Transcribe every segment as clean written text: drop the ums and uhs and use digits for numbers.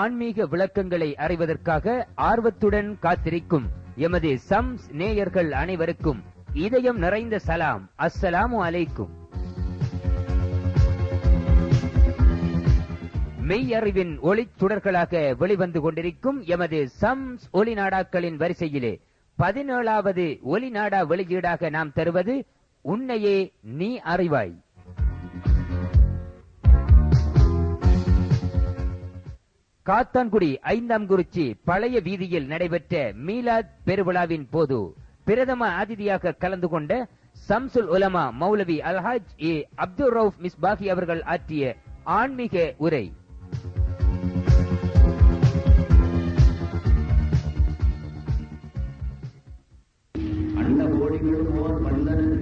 ஆன்மீக விளக்கங்களை அறிவதற்காக ஆர்வத்துடன் காத்திருக்கும் எமது சம்ஸ் நேயர்கள் அனைவருக்கும் இதயம் நிறைந்த சலாம். அஸ்ஸலாமு அலைக்கும். மெய்யறிவின் ஒளிச்சுடர்களாக வெளிவந்து கொண்டிருக்கும் எமது சம்ஸ் ஒலி நாடாக்களின் வரிசையிலே 17வது ஒலி நாடா வெளியீடாக நாம் தருவது உன்னையே நீ அறிவாய். காத்தான்குடி 5ஆம் குறிச்சி பழைய வீதியில் நடைபெற்ற மீலாத் பெருவிழாவின் போது பிரதம அதிதியாக கலந்து கொண்ட சம்சுல் உலமா மௌலவி அல்ஹாஜ் ஏ அப்துல் ரவுப் மிஸ்பாகி அவர்கள் ஆற்றிய ஆன்மீக உரை.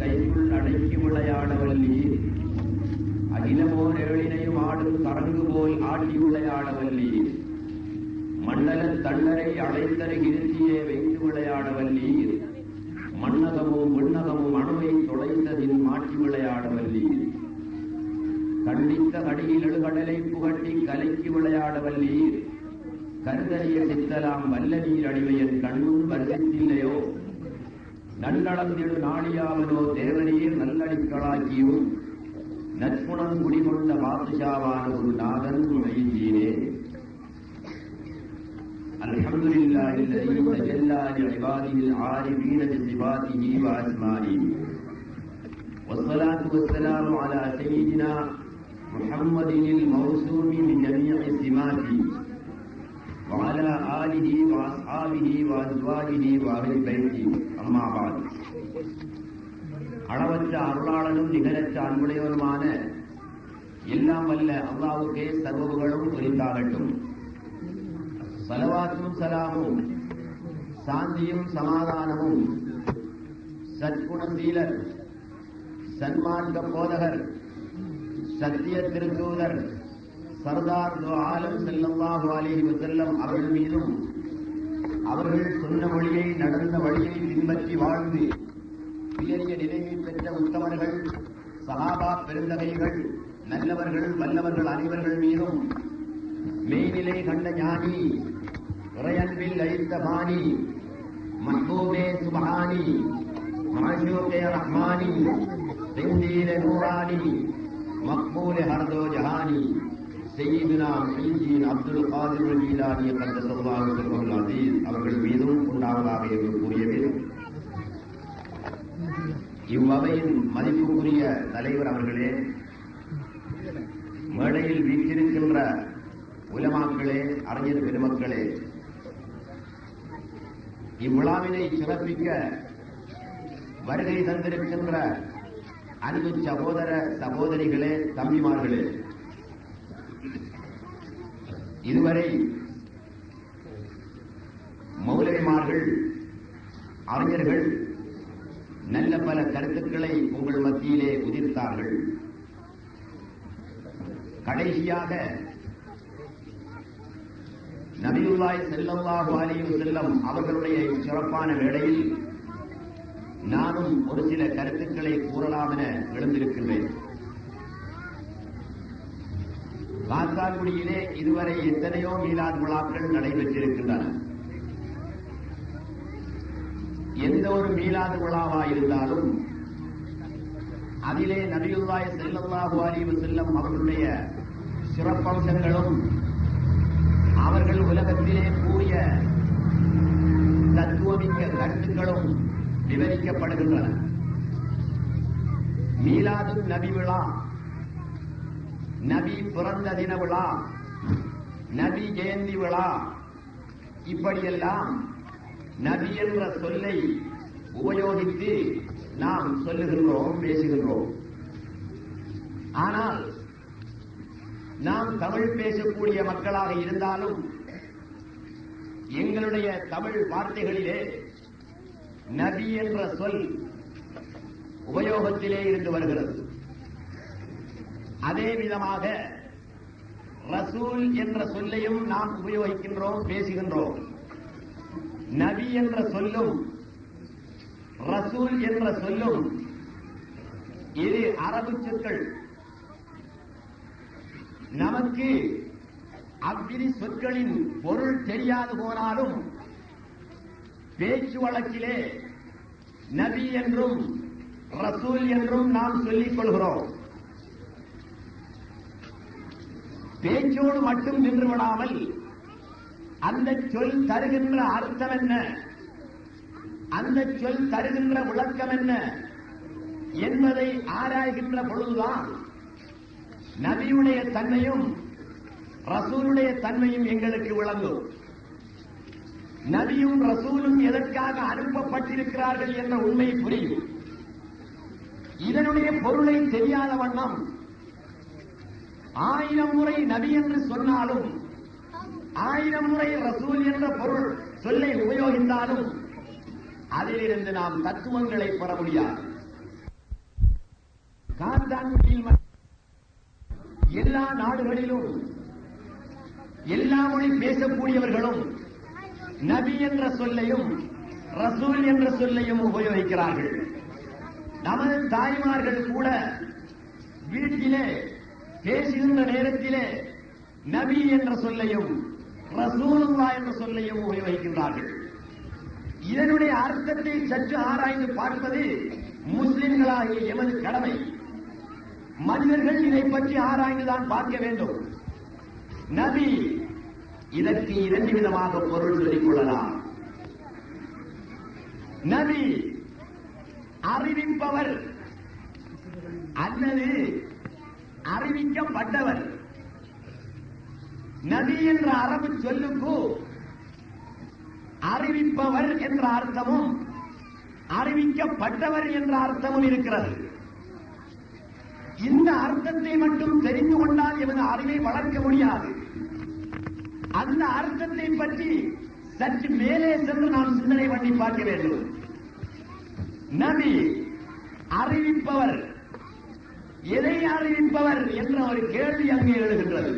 கைக்குள் அடக்கி விளையாடவல்லீர், அகிலமோர் ஏழினையும் ஆடும் கரங்கு போல் ஆட்டி விளையாடவல்லீர், மண்டல தண்டரை அழைத்தரு இருத்தியே வைத்து விளையாடவல்லீர், மண்ணகமும் விண்ணகமும் அணுவை தொலைத்ததில் மாற்றி விளையாடவல்லீர், கண்டித்த கடியில் எழுகடலை புகட்டி கலைக்கு விளையாடவல்லீர், கருதறிய சித்தலாம் வல்ல நீர் அடிமையன் கண்ணும் வருகத்தில்லையோ, நல்லளந்திடு நாடியாவனோ தேவரீர் நல்லடிக்களாக்கியும் நற்குணம் குடிகொண்ட பாதுஷாவான ஒரு நாதன் மைந்தீனே. அல்ஹம்துலில்லாஹி அல்லதி தஜல்லா லிஇபாதிஹில் ஆரிஃபீன பிஸிஃபாத்திஹி வ அஸ்மாஇஹி வஸ்ஸலாத்து வஸ்ஸலாமு அலா சய்யிதினா முஹம்மதினில் மௌசூமி மின் ஜமீஇ ஸிமாத்திஹி وعلى آله وأصحابه وأزواجه وأهل بيته أما بعد. அளவற்ற அருளாளனும் நிகரற்ற அன்புடையவருமான எல்லாம் வல்ல அல்லாஹ்வுக்கே சர்வபுகழும் உரித்தாகட்டும். ஸலவாத்தும் ஸலாமும் சாந்தியும் சமாதானமும் சத்குணசீலர் சன்மார்க்க போதகர் சத்திய திருத்தூதர் சர்தார் ஆலம் ஸல்லல்லாஹு அலைஹி வஸல்லம் அவர்கள் மீதும் அவர்கள் சொன்ன வழியை நடந்த வழியை பின்பற்றி வாழ்ந்து உயரிய நிலையை பெற்ற உத்தமர்கள் சஹாபா பெருந்தகைகள் நல்லவர்கள் வல்லவர்கள் அனைவர்கள் மீதும் மெய்நிலை கண்ட ஞானி இறையன்பில் லயித்த பாணி மஹ்பூபே சுப்ஹானி மாஷூகே ரஹ்மானி திந்தீன நூரானி மக்பூல் ஹர்தோ ஜஹானி சையீதுனா முஹித்தீன் அப்துல் காதிர் ஜீலானி கத்தஸல்லாஹு சிர்ரஹுல் அஸீஸ் அவர்கள் மீதும் உண்டாவதாக என்று கூறியது. இவ்வவையின் மதிப்புக்குரிய தலைவர் அவர்களே, மேடையில் வீற்றிருக்கின்ற உலமாக்களே, அறிஞர் பெருமக்களே, இவ்விழாவினை சிறப்பிக்க வருகை தந்திருக்கின்ற அன்பு சகோதர சகோதரிகளே, தம்பிமார்களே, இதுவரை மௌலவிமார்கள் அறிஞர்கள் நல்ல பல கருத்துக்களை உங்கள் மத்தியிலே உதிர்த்தார்கள். கடைசியாக நபியுல்லாஹி ஸல்லல்லாஹு அலைஹி வஸல்லம் அவர்களுடைய சிறப்பான வேளையில் நானும் ஒரு சில கருத்துக்களை கூறலாம் என எழுந்திருக்கின்றேன். காத்தான்குடியிலே இதுவரை எத்தனையோ மீலாத் விழாக்கள் நடைபெற்றிருக்கின்றன. எந்த ஒரு மீலாது விழாவாயிருந்தாலும் அதிலே நபியுல்லாஹி ஸல்லல்லாஹு அலைஹி வஸல்லம் அவர்களுடைய சிறப்பம்சங்களும் அவர்கள் உலகத்திலே கூறிய தத்துவமிக்க கருத்துக்களும் விவரிக்கப்படுகின்றன. மீலாது நபி விழா, நபி பிறந்த தின விழா, நபி ஜெயந்தி விழா, இப்படியெல்லாம் நபி என்ற சொல்லை உபயோகித்து நாம் சொல்லுகின்றோம், பேசுகின்றோம். ஆனால் நாம் தமிழ் பேசக்கூடிய மக்களாக இருந்தாலும் எங்களுடைய தமிழ் வார்த்தைகளிலே நபி என்ற சொல் உபயோகத்திலே இருந்து வருகிறது. அதே விதமாக ரசூல் என்ற சொல்லையும் நாம் உபயோகிக்கின்றோம், பேசுகின்றோம். நபி என்ற சொல்லும் ரசூல் என்ற சொல்லும் இது அரபு சொற்கள். நமக்கு அவ்விரு சொற்களின் பொருள் தெரியாது போனாலும் பேச்சு வழக்கிலே நபி என்றும் ரசூல் என்றும் நாம் சொல்லிக் கொள்கிறோம். பேச்சோடு மட்டும் நின்று விடாமல் அந்த சொல் தருகின்ற அர்த்தம் என்ன, அந்த சொல் தருகின்ற விளக்கம் என்ன என்பதை ஆராய்கின்ற பொழுதுதான் நபியுடைய தன்மையும் ரசூலுடைய தன்மையும் எங்களுக்கு விளங்கும். நபியும் ரசூலும் எதற்காக அனுப்பப்பட்டிருக்கிறார்கள் என்ற உண்மை புரியும். இதனுடைய பொருளை தெரியாத வண்ணம் 1000 முறை நபி என்று சொன்னாலும் 1000 முறை ரசூல் என்ற பொருள் சொல்லை உபயோகித்தாலும் அதிலிருந்து நாம் தத்துவங்களை பெற முடியாது. காத்தான்குடியில் எல்லா நாடுகளிலும் எல்லா மொழி பேசக்கூடியவர்களும் நபி என்ற சொல்லையும் ரசூல் என்ற சொல்லையும் உபயோகிக்கிறார்கள். நமது தாய்மார்கள் கூட வீட்டிலே பேசுகின்ற நேரத்திலே நபி என்ற சொல்லையும் ரசூலுல்லாஹ் என்ற சொல்லையும் உபயோகிக்கின்றார்கள். இதனுடைய அர்த்தத்தை சற்று ஆராய்ந்து பார்ப்பது முஸ்லிம்களாகிய எமது கடமை. மனிதர்கள் இதை பற்றி ஆராய்ந்துதான் பார்க்க வேண்டும். நபி இதற்கு 2 விதமாக பொருள் சொல்லிக் கொள்ளலாம். நபி அறிவிப்பவர் அல்லது அறிவிக்கப்பட்டவர். நபி என்ற அரபு சொல்லுக்கு அறிவிப்பவர் என்ற அர்த்தமும் அறிவிக்கப்பட்டவர் என்ற அர்த்தமும் இருக்கிறது. இந்த அர்த்தத்தை மட்டும் தெரிந்து கொண்டால் எமது அறிவை வளர்க்க முடியாது. அந்த அர்த்தத்தை பற்றி சற்று மேலே சென்று நாம் சிந்தனை பண்ணி பார்க்க வேண்டும். நபி அறிவிப்பவர், எதை அறிவிப்பவர் என்ற ஒரு கேள்வி அங்கே எழுகின்றது.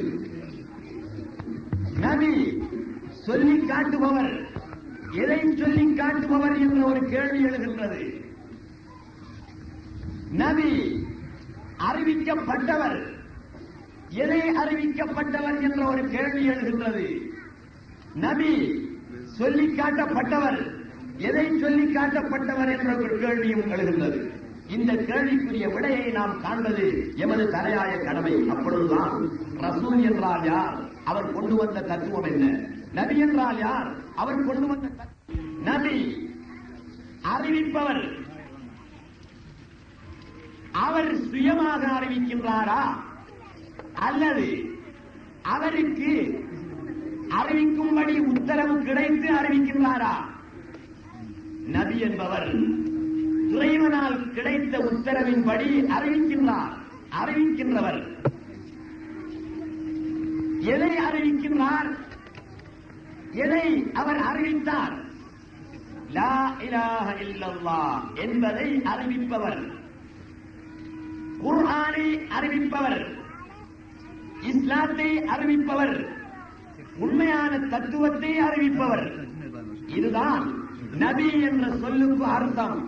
நபி சொல்லி காட்டுபவர், எதை சொல்லி காட்டுபவர் என்ற ஒரு கேள்வி எழுகின்றது. நபி அறிவிக்கப்பட்டவர், எதை அறிவிக்கப்பட்டவர் என்ற ஒரு கேள்வி எழுகின்றது. நபி சொல்லி காட்டப்பட்டவர், எதை சொல்லி காட்டப்பட்டவர் என்ற ஒரு கேள்வியும் எழுகின்றது. இந்த கேள்விக்குரிய விடையை நாம் காண்பது எமது தலையாய கடமை. அப்பொழுதுதான் ரசூல் என்றால் யார், அவர் கொண்டு வந்த தத்துவம் என்ன, நபி என்றால் யார், அவர் கொண்டு வந்த நபி அறிவிப்பவர், அவர் சுயமாக அறிவிக்கின்றாரா அல்லது அவருக்கு அறிவிக்கும்படி உத்தரவு கிடைத்து அறிவிக்கின்றாரா? நபி என்பவர் இறைவனால் கிடைத்த உத்தரவின்படி அறிவிக்கின்றார், அறிவிக்கின்றவர். எதை அறிவிக்கின்றார், எதை அவர் அறிவித்தார்? லா இலாஹ இல்லல்லாஹ் என்பதை அறிவிப்பவர், குர்ஆனை அறிவிப்பவர், இஸ்லாத்தை அறிவிப்பவர், உண்மையான தத்துவத்தை அறிவிப்பவர். இதுதான் நபி என்ற சொல்லுக்கு அர்த்தம்.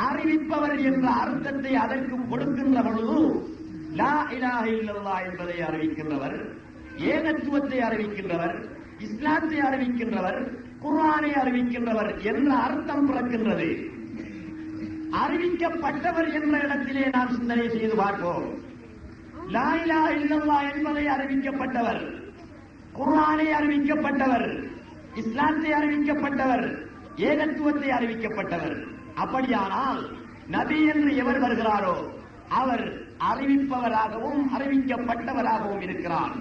அறிவிப்பவர் என்ற அர்த்தத்தை அதற்கு கொடுக்கின்ற பொழுது லா இலாஹ இல்லல்லாஹ் என்பதை அறிவிக்கின்றவர், ஏகத்துவத்தை அறிவிக்கின்றவர், இஸ்லாத்தை அறிவிக்கின்றவர், குர்ஆனை அறிவிக்கின்றவர் என்ற அர்த்தம் பிறக்கின்றது. அறிவிக்கப்பட்டவர் என்ற இடத்திலே நாம் சிந்தனை செய்து பார்ப்போம். லா இலாஹ இல்லல்லாஹ் என்பதை அறிவிக்கப்பட்டவர், குர்ஆனை அறிவிக்கப்பட்டவர், இஸ்லாத்தை அறிவிக்கப்பட்டவர், ஏகத்துவத்தை அறிவிக்கப்பட்டவர். அப்படியானால் நபி என்று எவர் வருகிறாரோ அவர் அறிவிப்பவராகவும் அறிவிக்கப்பட்டவராகவும் இருக்கிறார்.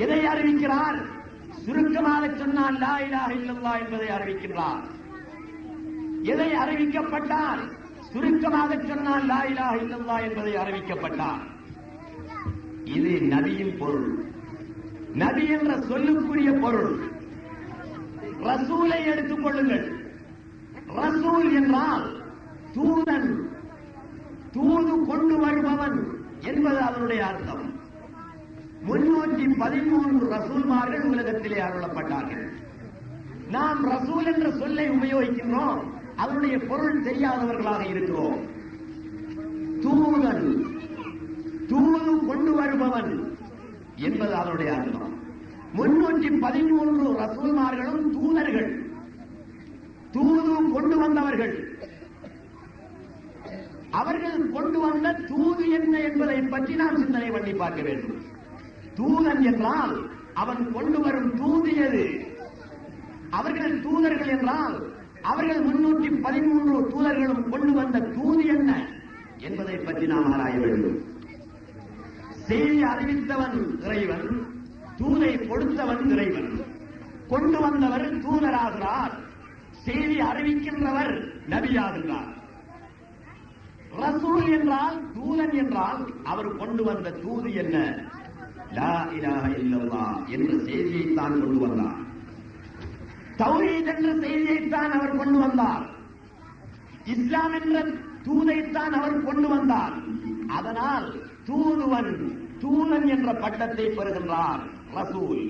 எதை அறிவிக்கிறார்? சுருக்கமாக சொன்னால் லா இலாஹ இல்லல்லாஹ் என்பதை அறிவிக்கின்றார். எதை அறிவிக்கப்பட்டால்? சுருக்கமாக சொன்னால் லா இலாஹ இல்லல்லாஹ் என்பதை அறிவிக்கப்பட்டார். இது நபியின் பொருள், நபி என்ற சொல்லுக்குரிய பொருள். ரசூலை எடுத்துக் கொள்ளுங்கள். ரசூல் என்றால் தூதன், தூது கொண்டு வருபவன் என்பது அதனுடைய அர்த்தம். 313 ரசூல்மார்கள் உலகத்திலே அருளப்பட்டார்கள். நாம் ரசூல் என்ற சொல்லை உபயோகிக்கின்றோம், அதனுடைய பொருள் தெரியாதவர்களாக இருக்கிறோம். தூதன், தூது கொண்டு வருபவன் என்பது அதனுடைய அர்த்தம். 313 ரசூல்மார்களும் தூதர்கள், தூது கொண்டு வந்தவர்கள். அவர்கள் கொண்டு வந்த தூது என்ன என்பதை பற்றி நாம் சிந்தனை பண்ணி பார்க்க வேண்டும். தூதன் என்றால் அவன் கொண்டு வரும் தூது எது? அவர்கள் தூதர்கள் என்றால் அவர்கள் 313 தூதர்களும் கொண்டு வந்த தூது என்ன என்பதை பற்றி நாம் ஆராய வேண்டும். செய்தி அறிவித்தவன் இறைவன், தூதை கொடுத்தவன் இறைவன். கொண்டு வந்தவர் தூதராகிறார், செய்தி அறிவிக்கின்றவர் நபியாகிறார். ரசூல் என்றால், தூதன் என்றால் அவர் கொண்டு வந்த தூது என்ன? லா இலாஹ இல்லல்லாஹ் என்ற செய்தியைத்தான் கொண்டு வந்தார். தௌஹீத் என்ற செய்தியைத்தான் அவர் கொண்டு வந்தார். இஸ்லாம் என்ற தூதைத்தான் அவர் கொண்டு வந்தார். அதனால் தூதுவன், தூதன் என்ற பட்டத்தை பெறுகின்றார் ரசூல்.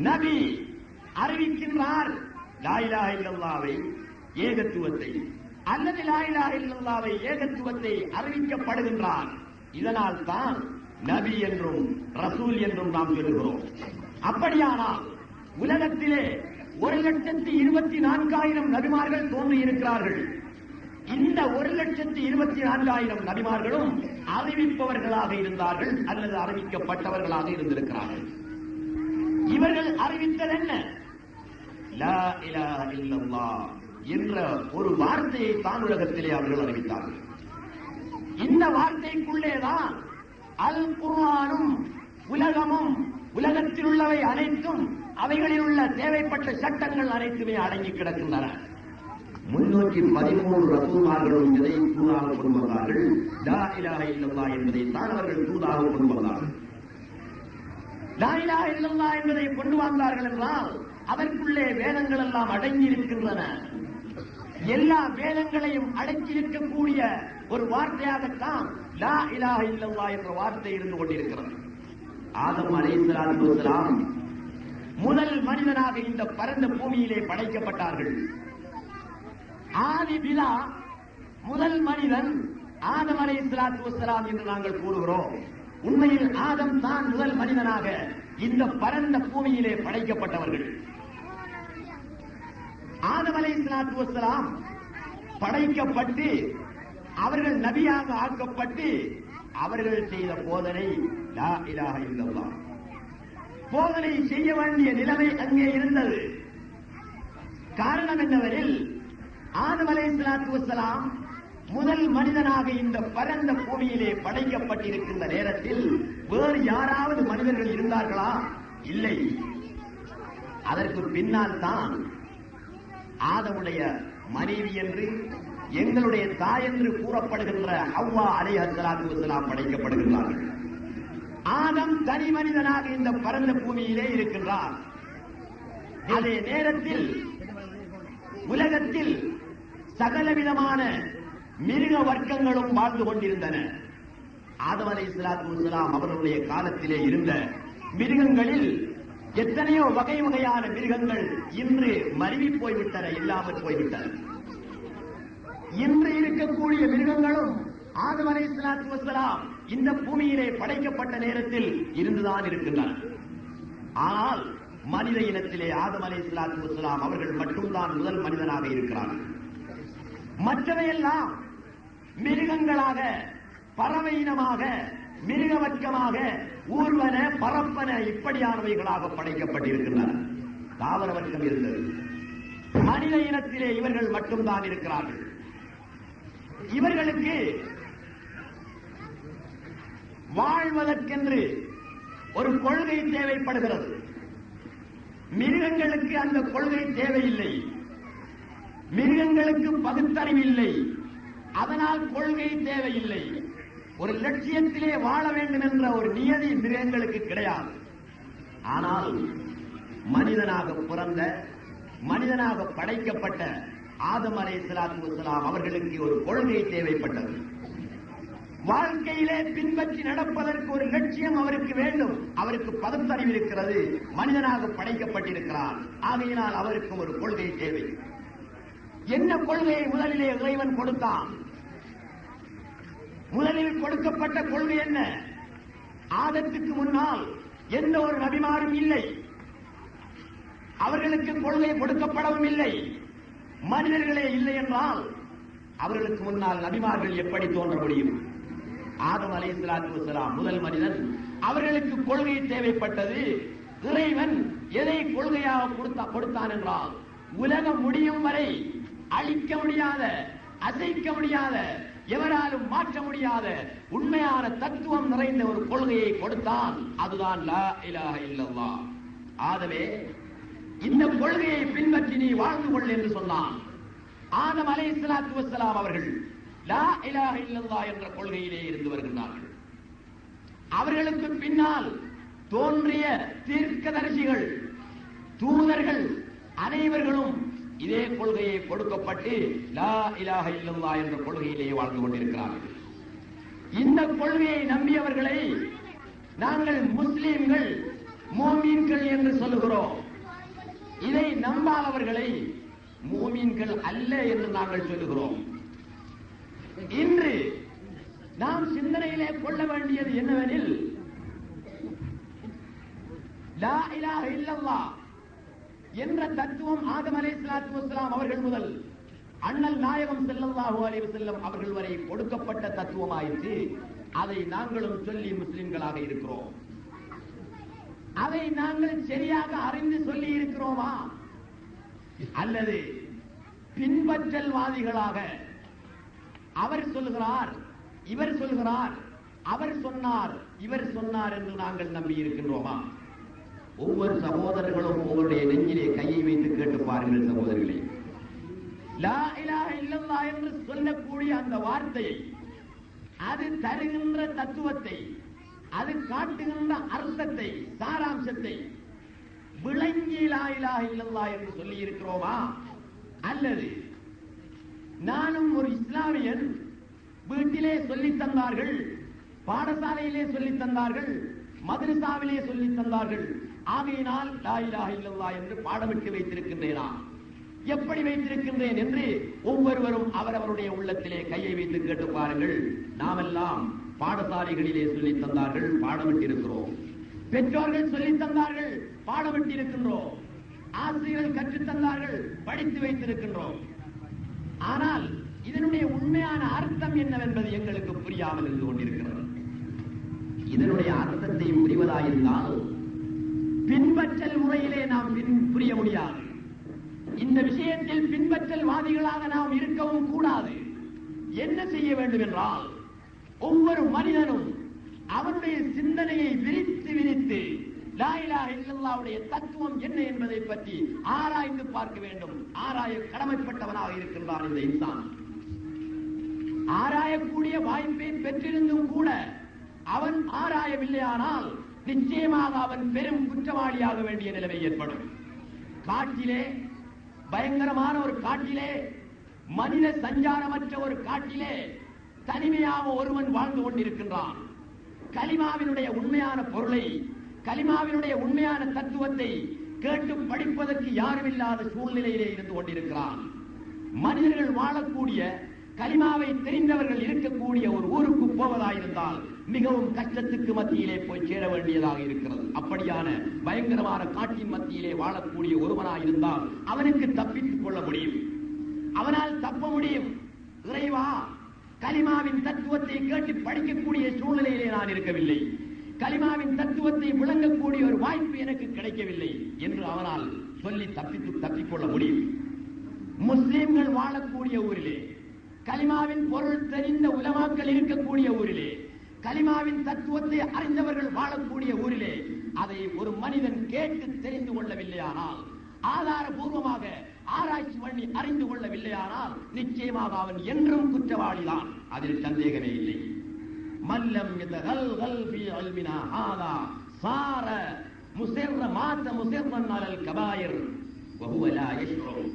நபி அறிவிக்கின்றார் லா இலாஹ இல்லல்லாஹ்வை, ஏகத்துவத்தை, அல்லது லா இலாஹ இல்லல்லாஹ்வை ஏகத்துவத்தை அறிவிக்கப்படுகின்றார். இதனால் தான் நபி என்றும் ரசூல் என்றும் நாம் சொல்கிறோம். அப்படியானால் உலகத்திலே 1,24,000 நபிமார்கள் தோன்றியிருக்கிறார்கள். இந்த 1,24,000 நபிமார்களும் அறிவிப்பவர்களாக இருந்தார்கள் அல்லது அறிவிக்கப்பட்டவர்களாக இருந்திருக்கிறார்கள். இவர்கள் அறிவித்தது என்ன? லா இலாஹ இல்லல்லாஹ் என்ற ஒரு வார்த்தையை தான் உலகத்திலே அவர்கள் அறிவித்தார்கள். இந்த வார்த்தைக்குள்ளேதான் அல் குர்ஆனும் உலகமும், உலகத்தில் உள்ளவை அனைத்தும், அவைகளில் உள்ள தேவைப்பட்ட சட்டங்கள் அனைத்துமே அடங்கி கிடக்கின்றன. 313 ரசூல்மார்களும் இதை தூதாக கொண்டு வந்தார்கள். லா இலாஹ இல்லல்லாஹ் என்பதை தான் அவர்கள் தூதாக கொண்டு வந்தார்கள். லா இலாஹ இல்லல்லாஹ் என்பதை கொண்டு வந்தார்கள் என்றால் அதற்குள்ளே வேதங்கள் எல்லாம் அடங்கி இருக்கின்றன. எல்லா வேதங்களையும் அடக்கியிருக்கக்கூடிய ஒரு வார்த்தையாகத்தான் லா இலாஹ இல்லல்லாஹ் என்ற வார்த்தை இருந்து கொண்டிருக்கிறது. ஆதம் அலைஹிஸ்ஸலாத்து வஸ்ஸலாம் முதல் மனிதனாக இந்த பரந்த பூமியிலே படைக்கப்பட்டார்கள். ஆதி பிதா முதல் மனிதன் ஆதம் அலைஹிஸ்ஸலாத்து வஸ்ஸலாம் என்று நாங்கள் கூறுகிறோம். உண்மையில் ஆதம் தான் முதல் மனிதனாக இந்த பரந்த பூமியிலே படைக்கப்பட்டவர்கள். ஆதம் அலைஹிஸ்ஸலாத்து வஸ்ஸலாம் படைக்கப்பட்டு அவர்கள் நபியாக ஆக்கப்பட்டு அவர்கள் செய்த போதனை லா இலாஹ இல்லல்லாஹ். போதனை செய்ய வேண்டிய நிலைமை அங்கே இருந்தது. காரணம் என்னவெனில், ஆதம் அலைஹிஸ்ஸலாத்து வஸ்ஸலாம் முதல் மனிதனாக இந்த பரந்த பூமியிலே படைக்கப்பட்டிருக்கின்ற நேரத்தில் வேறு யாராவது மனிதர்கள் இருந்தார்களா? இல்லை. அதற்கு பின்னால் தான் ஆதமுடைய மனைவி என்று, எங்களுடைய தாய் என்று கூறப்படுகின்ற ஹவ்வா அலைஹிஸ்ஸலாத்து வஸ்ஸலாம் படைக்கப்படுகின்றார்கள். ஆதம் தனி மனிதனாக இந்த பரந்த பூமியிலே இருக்கின்றார். அதே நேரத்தில் உலகத்தில் சகலவிதமான மிருக வர்க்கங்களும் வாழ்ந்து கொண்டிருந்தன. ஆதம் அலைஹிஸ்ஸலாத்து வஸ்ஸலாம் அவர்களுடைய காலத்திலே இருந்த மிருகங்களில் எத்தனையோ வகை வகையான மிருகங்கள் இன்று மருவி போய்விட்டன, இல்லாமல் போய்விட்டன. இன்று இருக்கக்கூடிய மிருகங்களும் ஆதம் அலைஹிஸ்ஸலாத்து வஸ்ஸலாம் இந்த பூமியிலே படைக்கப்பட்ட நேரத்தில் இருந்துதான் இருக்கின்றன. ஆனால் மனித இனத்திலே ஆதம் அலைஹிஸ்ஸலாத்து வஸ்ஸலாம் அவர்கள் மட்டும்தான் முதல் மனிதனாக இருக்கிறார்கள். மற்றவையெல்லாம் மிருகங்களாக, பறவை இனமாக, மிருக வர்க்கமாக, ஊர்வன, பரப்பன இப்படியானவைகளாக படைக்கப்பட்டிருக்கின்றன. தாவர வர்க்கம் இருந்தது. மனித இனத்திலே இவர்கள் மட்டும்தான் இருக்கிறார்கள். இவர்களுக்கு வாழ்வதற்கென்று ஒரு கொள்கை தேவைப்படுகிறது. மிருகங்களுக்கு அந்த கொள்கை தேவையில்லை. மிருகங்களுக்கு பகுத்தறிவு இல்லை. அதனால் கொள்கை தேவையில்லை. ஒரு லட்சியத்திலே வாழ வேண்டும் என்ற ஒரு நியதி மிருகங்களுக்கு கிடையாது. ஆனால் மனிதனாக பிறந்த, மனிதனாக படைக்கப்பட்ட ஆதம் அலைஹிஸ்ஸலாத்து வஸ்ஸலாம் அவர்களுக்கு ஒரு கொள்கை தேவைப்பட்டது. வாழ்க்கையிலே பின்பற்றி நடப்பதற்கு ஒரு லட்சியம் அவருக்கு வேண்டும். அவருக்கு பகுத்தறிவு இருக்கிறது. மனிதனாக படைக்கப்பட்டிருக்கிறார். ஆகையினால் அவருக்கு ஒரு கொள்கை தேவை. என்ன கொள்கையை முதலிலே இறைவன் கொடுத்தான்? முதலில் கொடுக்கப்பட்ட கொள்கை என்ன? ஆதத்துக்கு முன்னால் எந்த ஒரு நபிமாரும் இல்லை, அவர்களுக்கு கொள்கை கொடுக்கப்படவும் இல்லை. மனிதர்களே இல்லை என்றால் அவர்களுக்கு முன்னால் நபிமார்கள் எப்படி தோன்ற முடியும்? ஆதம் அலைஹிஸ்ஸலாத்து வஸ்ஸலாம் முதல் மனிதன். அவர்களுக்கு கொள்கை தேவைப்பட்டது. இறைவன் எதை கொள்கையாக கொடுத்தான் என்றால், உலகம் முடியும் வரை அழிக்க முடியாத, அசைக்க முடியாத, எவராலும் மாற்ற முடியாத உண்மையான தத்துவம் நிறைந்த ஒரு கொள்கையை கொடுத்தான். அதுதான் லா இலாஹ இல்லல்லாஹ். ஆதமே, இந்த கொள்கையை பின்பற்றி நீ வாழ்ந்து கொள் என்று சொன்னான். ஆதம் அலைஹிஸ்ஸலாத்து வஸ்ஸலாம் அவர்கள் லா இலாஹ இல்லல்லாஹ் என்ற கொள்கையிலே இருந்து வருகின்றார்கள். அவர்களுக்கு பின்னால் தோன்றிய தீர்க்கதரிசிகள், தூதர்கள் அனைவர்களும் இதே கொள்கையை கொடுக்கப்பட்டு லா இலாஹ இல்லல்லாஹ் என்ற கொள்கையிலே வாழ்ந்து கொண்டிருக்கிறார்கள். இந்த கொள்கையை நம்பியவர்களை நாங்கள் முஸ்லிம்கள், மோமீன்கள் என்று சொல்லுகிறோம். இதை நம்பாதவர்களை மோமீன்கள் அல்ல என்று நாங்கள் சொல்லுகிறோம். இன்று நாம் சிந்தனையிலே கொள்ள வேண்டியது என்னவெனில், லா இலாஹ இல்லல்லாஹ் என்ற தத்துவம் ஆதம் அலைஹிஸ்ஸலாத்து வஸ்ஸலாம் அவர்கள் முதல் அண்ணல் நாயகம் ஸல்லல்லாஹு அலைஹி வஸல்லம் அவர்கள் வரை கொடுக்கப்பட்ட தத்துவமாயிற்று. அதை நாங்களும் சொல்லி முஸ்லிம்களாக இருக்கிறோம். அதை நாங்கள் சரியாக அறிந்து சொல்லி இருக்கிறோமா, அல்லது பின்பற்றல்வாதிகளாக அவர் சொல்லுகிறார், இவர் சொல்லுகிறார், அவர் சொன்னார், இவர் சொன்னார் என்று நாங்கள் நம்பி இருக்கின்றோமா? ஒவ்வொரு சகோதரர்களும் உங்களுடைய நெஞ்சிலே கையை வைத்து கேட்டு பாருங்கள் சகோதரர்களே. லா இலாஹ இல்லல்லாஹ் என்று சொல்லக்கூடிய அந்த வார்த்தையை, அது தருகின்ற தத்துவத்தை, அது காட்டுகின்ற அர்த்தத்தை, சாராம்சத்தை விளங்கி லா இலாஹ இல்லல்லாஹ் என்று சொல்லி இருக்கிறோமா? அல்லது நானும் ஒரு இஸ்லாமியன், வீட்டிலே சொல்லித் தந்தார்கள், பாடசாலையிலே சொல்லித் தந்தார்கள், மதரசாவிலே சொல்லித் தந்தார்கள், ஆகையினால் லா இலாஹ இல்லல்லாஹ் என்று பாடமிட்டு வைத்திருக்கின்றேனா? எப்படி வைத்திருக்கின்றேன் என்று ஒவ்வொருவரும் அவரவருடைய உள்ளத்திலே கையை வைத்து கேட்டு பாருங்கள். நாமெல்லாம் பாடசாலைகளிலே சொல்லித் தந்தார்கள், பாடமிட்டிருக்கிறோம். பெற்றோர்கள் சொல்லித் தந்தார்கள், பாடமிட்டிருக்கின்றோம். ஆசிரியர்கள் கற்றுத் தந்தார்கள், படித்து வைத்திருக்கின்றோம். ஆனால் இதனுடைய உண்மையான அர்த்தம் என்னவென்பது எங்களுக்கு புரியாமல் இருந்து கொண்டிருக்கிறது. இதனுடைய அர்த்தத்தை புரிவதாயிருந்தால் பின்பற்றல் முறையிலே நாம் புரிய முடியாது. இந்த விஷயத்தில் பின்பற்றல்வாதிகளாக நாம் இருக்கவும் கூடாது. என்ன செய்ய வேண்டும் என்றால், ஒவ்வொரு மனிதனும் அவனுடைய சிந்தனையை விரித்து விரித்து லா இலாஹ இல்லல்லாஹ்வுடைய தத்துவம் என்ன என்பதை பற்றி ஆராய்ந்து பார்க்க வேண்டும். ஆராய கடமைப்பட்டவனாக இருக்கின்றான் இந்த இன்சான். ஆராயக்கூடிய வாய்ப்பை பெற்றிருந்தும் கூட அவன் ஆராயவில்லையானால் நிச்சயமாக அவன் பெரும் குற்றவாளியாக வேண்டிய நிலைமை ஏற்படும். காட்டிலே, பயங்கரமான ஒரு காட்டிலே, மனித சஞ்சாரமற்ற ஒரு காட்டிலே தனிமையாக ஒருவன் வாழ்ந்து கொண்டிருக்கின்றான். கலிமாவினுடைய உண்மையான பொருளை, கலிமாவினுடைய உண்மையான தத்துவத்தை கேட்டு படிப்பதற்கு யாரும் இல்லாத சூழ்நிலையிலே இருந்து கொண்டிருக்கிறான். மனிதர்கள் வாழக்கூடிய, கலிமாவை தெரிந்தவர்கள் இருக்கக்கூடிய ஒரு ஊருக்கு போவதாயிருந்தால் மிகவும் கஷ்டத்துக்கு மத்தியிலே போய் சேர வேண்டியதாக இருக்கிறது. அப்படியான பயங்கரமான காட்டின் மத்தியிலே வாழக்கூடிய ஒருவனாயிருந்தால் அவனுக்கு தப்பித்துக் கொள்ள முடியும், அவனால் தப்ப முடியும். இறைவா, கலிமாவின் தத்துவத்தை கேட்டு படிக்கக்கூடிய சூழ்நிலையிலே நான் இருக்கவில்லை, கலிமாவின் தத்துவத்தை விளங்கக்கூடிய ஒரு வாய்ப்பு எனக்கு கிடைக்கவில்லை என்று அவனால் சொல்லி தப்பிக்கொள்ள முடியும். முஸ்லிம்கள் வாழக்கூடிய ஊரிலே, கலிமாவின் பொருள் தெரிந்த உலமாக்கள் இருக்கக்கூடிய ஊரிலே, கலிமாவின் தத்துவத்தை அறிந்தவர்கள் வாழக்கூடிய ஊரிலே அதை ஒரு மனிதன் கேட்டு தெரிந்து கொள்ளவில்லையானால், ஆதாரபூர்வமாக ஆராய்ச்சி பண்ணி அறிந்து கொள்ளவில்லையானால் நிச்சயமாக அவன் என்றும் குற்றவாளிதான், அதில் சந்தேகமே இல்லை. மல்லம் யதகல்கல் ஃபீ இல்மினா ஹாதா சார முஸிர்ர மாத முஸிர்ரன் அலல் கபாயிர் வஹுவ லா யஷ்உர்.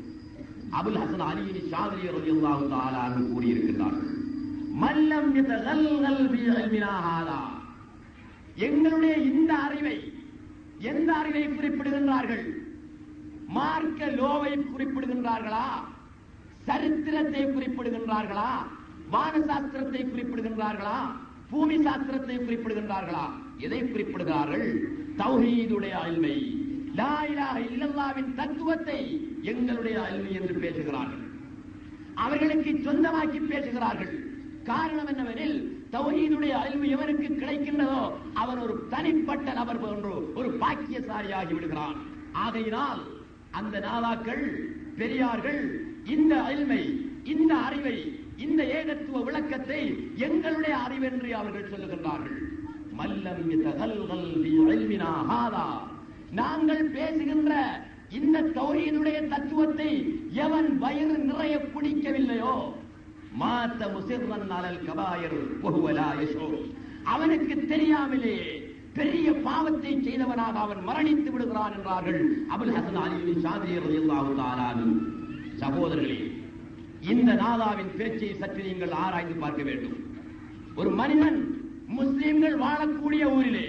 அபுல் ஹசன் அலி ஷாதிலி ரலியல்லாஹு தஆலா அன்ஹு கூறியிருக்கிறார்கள், மல்லம் யதகல்கல் ஃபீ இல்மினா ஹாதா, எங்களுடைய இந்த அறிவை, எந்த அறிவை குறிப்பிடுகின்றார்கள்? மார்க்க லோவை குறிப்பிடுகின்றார்களா? சரித்திரத்தை குறிப்பிடுகின்றார்களா? வானசாஸ்திரத்தை குறிப்பிடுகின்றார்களா? பூமி சாஸ்திரத்தை குறிப்பிடுகின்றார்களா? எதை குறிப்பிடுகிறார்கள்? தௌஹீதுடைய இல்மை, லா இலாஹ இல்லல்லாஹ்வின் தத்துவத்தை எங்களுடைய இல்மி என்று பேசுகிறார்கள். அவர்களுக்கு சொந்தமாக்கி பேசுகிறார்கள். காரணம் என்னவெனில், தௌஹீதுடைய இல்மு எவருக்கு கிடைக்கின்றதோ அவன் ஒரு தனிப்பட்ட நபர் போன்று ஒரு பாக்கியசாலியாகி விடுகிறான். ஆகையினால் அந்த நாதாக்கள், பெரியார்கள் இந்த இல்மை, இந்த அறிவை, இந்த ஏகத்துவ விளக்கத்தை எங்களுடைய அறிவென்று அவர்கள் சொல்லுகின்றார்கள். மல்லம் யதகல்கல் ஃபீ இல்மினா ஹாதா, நாங்கள் பேசுகின்ற இந்த தௌஹீதுடைய தத்துவத்தை எவன் வயிறு நிறைய குடிக்கவில்லையோ, மாத முஸிர்ரன் அலல் கபாயிர் வஹுவ லா யஷ்உர், அவனுக்கு தெரியாமலே பெரிய பாவத்தை செய்தவனாக அவன் மரணித்து விடுகிறான் என்றார்கள் அபுல் ஹசன் அலி ஷாதிலி ரலியல்லாஹு தஆலா அன்ஹு. சகோதரர்களே, இந்த நாதாவின் பேச்சை சற்று நீங்கள் ஆராய்ந்து பார்க்க வேண்டும். ஒரு மனிதன் முஸ்லிம்கள் வாழக்கூடிய ஊரிலே,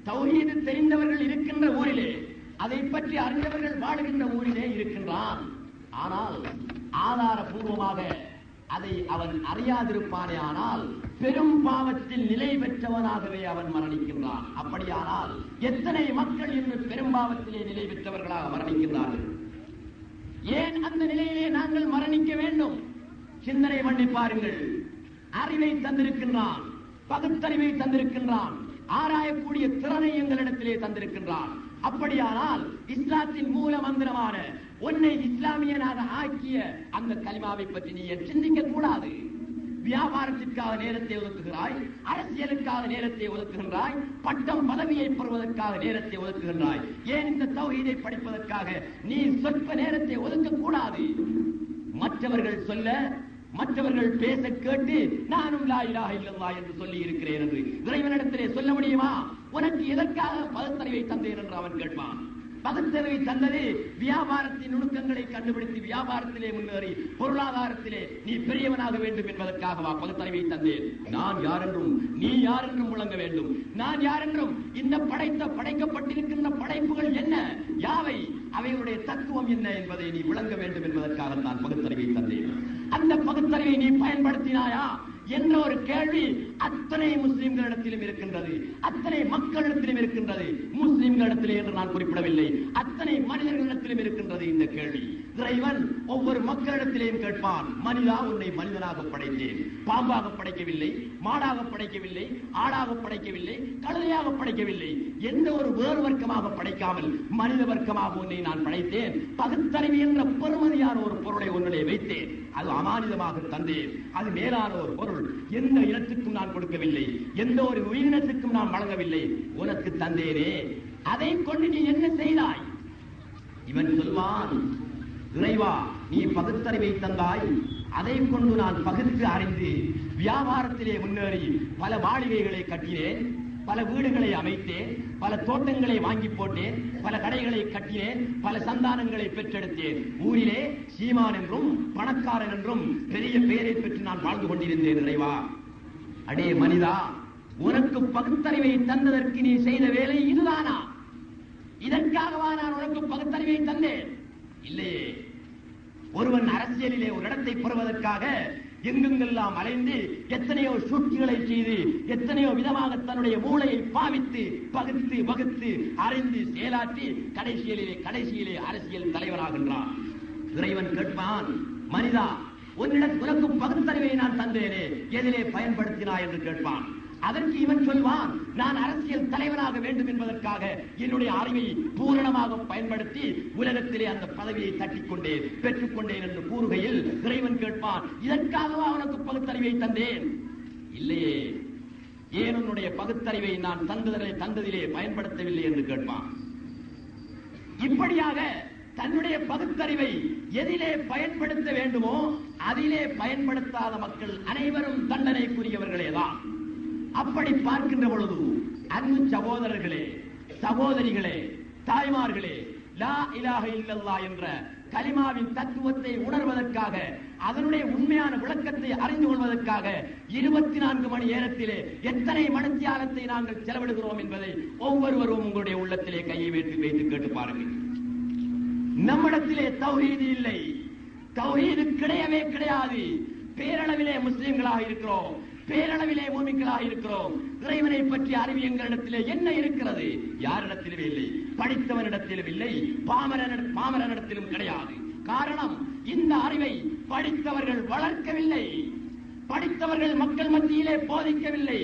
தௌஹீது தெரிந்தவர்கள் இருக்கின்ற ஊரிலே, அதை பற்றி அறிந்தவர்கள் வாழுகின்ற ஊரிலே இருக்கின்றான். ஆனால் ஆதாரபூர்வமாக அதை அவன் அறியாதிருப்பானே, ஆனால் பெரும் பாவத்தில் நிலை பெற்றவனாகவே அவன் மரணிக்கின்றான். அப்படியானால் எத்தனை மக்கள் இன்று பெரும் பாவத்திலே நிலை பெற்றவர்களாக மரணிக்கின்றார்கள்? ஏன் அந்த நிலையிலே நாங்கள் மரணிக்க வேண்டும்? சிந்தனை பண்ணி பாருங்கள். அறிவை தந்திருக்கின்றான், பகுத்தறிவை தந்திருக்கின்றான், ஆராயக்கூடிய திறனை எங்களிடத்திலே தந்திருக்கின்றான். அப்படியானால் இஸ்லாத்தின் மூல மந்திரமான உன்னை இஸ்லாமியனாக ஆக்கிய அந்த கலிமாவை பற்றி நீ சிந்திக்க கூடாது. வியாபாரத்திற்காக நேரத்தை ஒதுக்குகிறாய், அரசியலுக்காக நேரத்தை ஒதுக்குகின்றாய், பட்டம் பதவியை பெறுவதற்காக நேரத்தை ஒதுக்குகின்றாய். ஏன் இந்த தௌஹீதை படிப்பதற்காக நீ சொற்ப நேரத்தை ஒதுக்க கூடாது? மற்றவர்கள் சொல்ல, மற்றவர்கள் பேச கேட்டு நானும் லா இலாஹ இல்லல்லாஹ் என்று சொல்லி இருக்கிறேன் என்று இறைவனிடத்திலே சொல்ல முடியுமா? உனக்கு எதற்காக பகுத்தறிவை தந்தேன் என்று அவன் கேட்பான். பகுத்தறிவை தந்தது வியாபாரத்தின் நுணுக்கங்களை கண்டுபிடித்து வியாபாரத்திலே முன்னேறி பொருளாதாரத்திலே நீ பெரியவனாக வேண்டும் என்பதற்காகவா பகுத்தறிவை தந்தேன்? நான் யார் என்றும் நீ யார் என்றும் விளங்க வேண்டும். நான் யார் என்றும் இந்த படைக்கப்பட்டிருக்கின்ற படைப்புகள் என்ன, யாவை, அவைகளுடைய தத்துவம் என்ன என்பதை நீ விளங்க வேண்டும் என்பதற்காக நான் பகுத்தறிவை தந்தேன். அந்த பகுத்தறிவை நீ பயன்படுத்தினாயா என்ற ஒரு கேள்வி அத்தனை முஸ்லிம்களிடத்திலும் இருக்கின்றது, அத்தனை மக்களிடத்திலும் இருக்கின்றது. முஸ்லிம்களிடத்திலே என்று நான் குறிப்பிடவில்லை, அத்தனை மனிதர்களிடத்திலும் இருக்கின்றது இந்த கேள்வி. இறைவன் ஒவ்வொரு மக்களிடத்திலேயும் கேட்பான், மனிதா உன்னை மனிதனாக படைத்தேன், பாம்பாக படைக்கவில்லை, மாடாக படைக்கவில்லை, ஆடாக படைக்கவில்லை, கழுதையாக படைக்கவில்லை, எந்த ஒரு வேறு வர்க்கமாக படைக்காமல் மனித வர்க்கமாக உன்னை நான் படைத்தேன். பகுத்தறிவு என்ற பெருமதியான ஒரு பொருளை உன்னிலே வைத்தேன், அது அமானிதமாக தந்தேன், அது மேலான ஒரு பொருள். எந்த இனத்துக்கும் நான் கொடுக்கவில்லை, எந்த ஒரு உயிரினத்துக்கும் நான் வழங்கவில்லை, உனக்கு தந்தேனே, அதை கொண்டு நீ என்ன செய்தாய்? இவன் சொல்வான், இறைவா நீ பகுத்தறிவை தந்தாய், அதை கொண்டு நான் பகுத்து அறிந்து வியாபாரத்திலே முன்னேறி பல மாளிகைகளை கட்டினேன், பல வீடுகளை அமைத்தேன், பல தோட்டங்களை வாங்கி போட்டேன், பல கடைகளை கட்டினேன், பல சந்தானங்களை பெற்றெடுத்தேன். ஊரிலே சீமான் என்றும் பணக்காரன் என்றும் பெரிய பெயரை பெற்று நான் வாழ்ந்து கொண்டிருந்தேன். இறைவா, அடே மனிதா, உனக்கு பகுத்தறிவை தந்ததற்கு நீ செய்த வேலை இதுதானா? இதற்காகவா நான் உனக்கு பகுத்தறிவை தந்தேன்? இல்லையே. ஒருவன் அரசியலிலே ஒரு இடத்தை பெறுவதற்காக எங்கெங்கெல்லாம் அலைந்து எத்தனையோ சூழ்ச்சிகளை செய்து எத்தனையோ விதமாக தன்னுடைய மூளையை பாவித்து பகுத்து வகுத்து அறிந்து செயலாற்றி கடைசியிலே அரசியல் தலைவராகின்றான். இறைவன் கேட்பான், மனிதா உனக்கு பகுத்தறிவை நான் தந்தேனே, எதிலே பயன்படுத்தினாய் என்று கேட்பான். அதற்கு இவன் சொல்வான், நான் அரசியல் தலைவனாக வேண்டும் என்பதற்காக என்னுடைய அறிவை பூரணமாக பயன்படுத்தி உலகத்திலே அந்த பதவியை தட்டிக்கொண்டேன், பெற்றுக்கொண்டேன் என்று கூறுகையில் இறைவன் கேட்பான், இதற்காகவா அவனுக்கு பகுத்தறிவை தந்தேன்? இல்லையே. ஏன் உன்னுடைய பகுத்தறிவை நான் தந்ததிலே பயன்படுத்தவில்லை என்று கேட்பான். இப்படியாக தன்னுடைய பகுத்தறிவை எதிலே பயன்படுத்த வேண்டுமோ அதிலே பயன்படுத்தாத மக்கள் அனைவரும் தண்டனைக்குரியவர்களேதான். அப்படி பார்க்கின்ற பொழுது அன்பு சகோதரர்களே, சகோதரிகளே, தாய்மார்களே, லா இலாஹ இல்லல்லாஹ் என்ற கலிமாவின் தத்துவத்தை உணர்வதற்காக, அதனுடைய உண்மையான விளக்கத்தை அறிந்து கொள்வதற்காக 24 மணி நேரத்திலே எத்தனை மணித்தியாலத்தை நாங்கள் செலவிடுகிறோம் என்பதை ஒவ்வொருவரும் உங்களுடைய உள்ளத்திலே கையை வைத்து கேட்டு பாருங்கள். நம்மிடத்திலே தௌஹீது இல்லை, தௌஹீது கிடையவே கிடையாது. பேரளவிலே முஸ்லிம்களாக இருக்கிறோம், பேரளவிலே மூமிக்களாக இருக்கிறோம். இறைவனை பற்றி அறிவு எங்களிடத்திலே என்ன இருக்கிறது? யாரிடத்திலும் இல்லை, படித்தவனிடத்திலும் இல்லை, பாமரனிடத்திலும் கிடையாது. காரணம், இந்த அறிவை படித்தவர்கள் வளர்க்கவில்லை, படித்தவர்கள் மக்கள் மத்தியிலே போதிக்கவில்லை,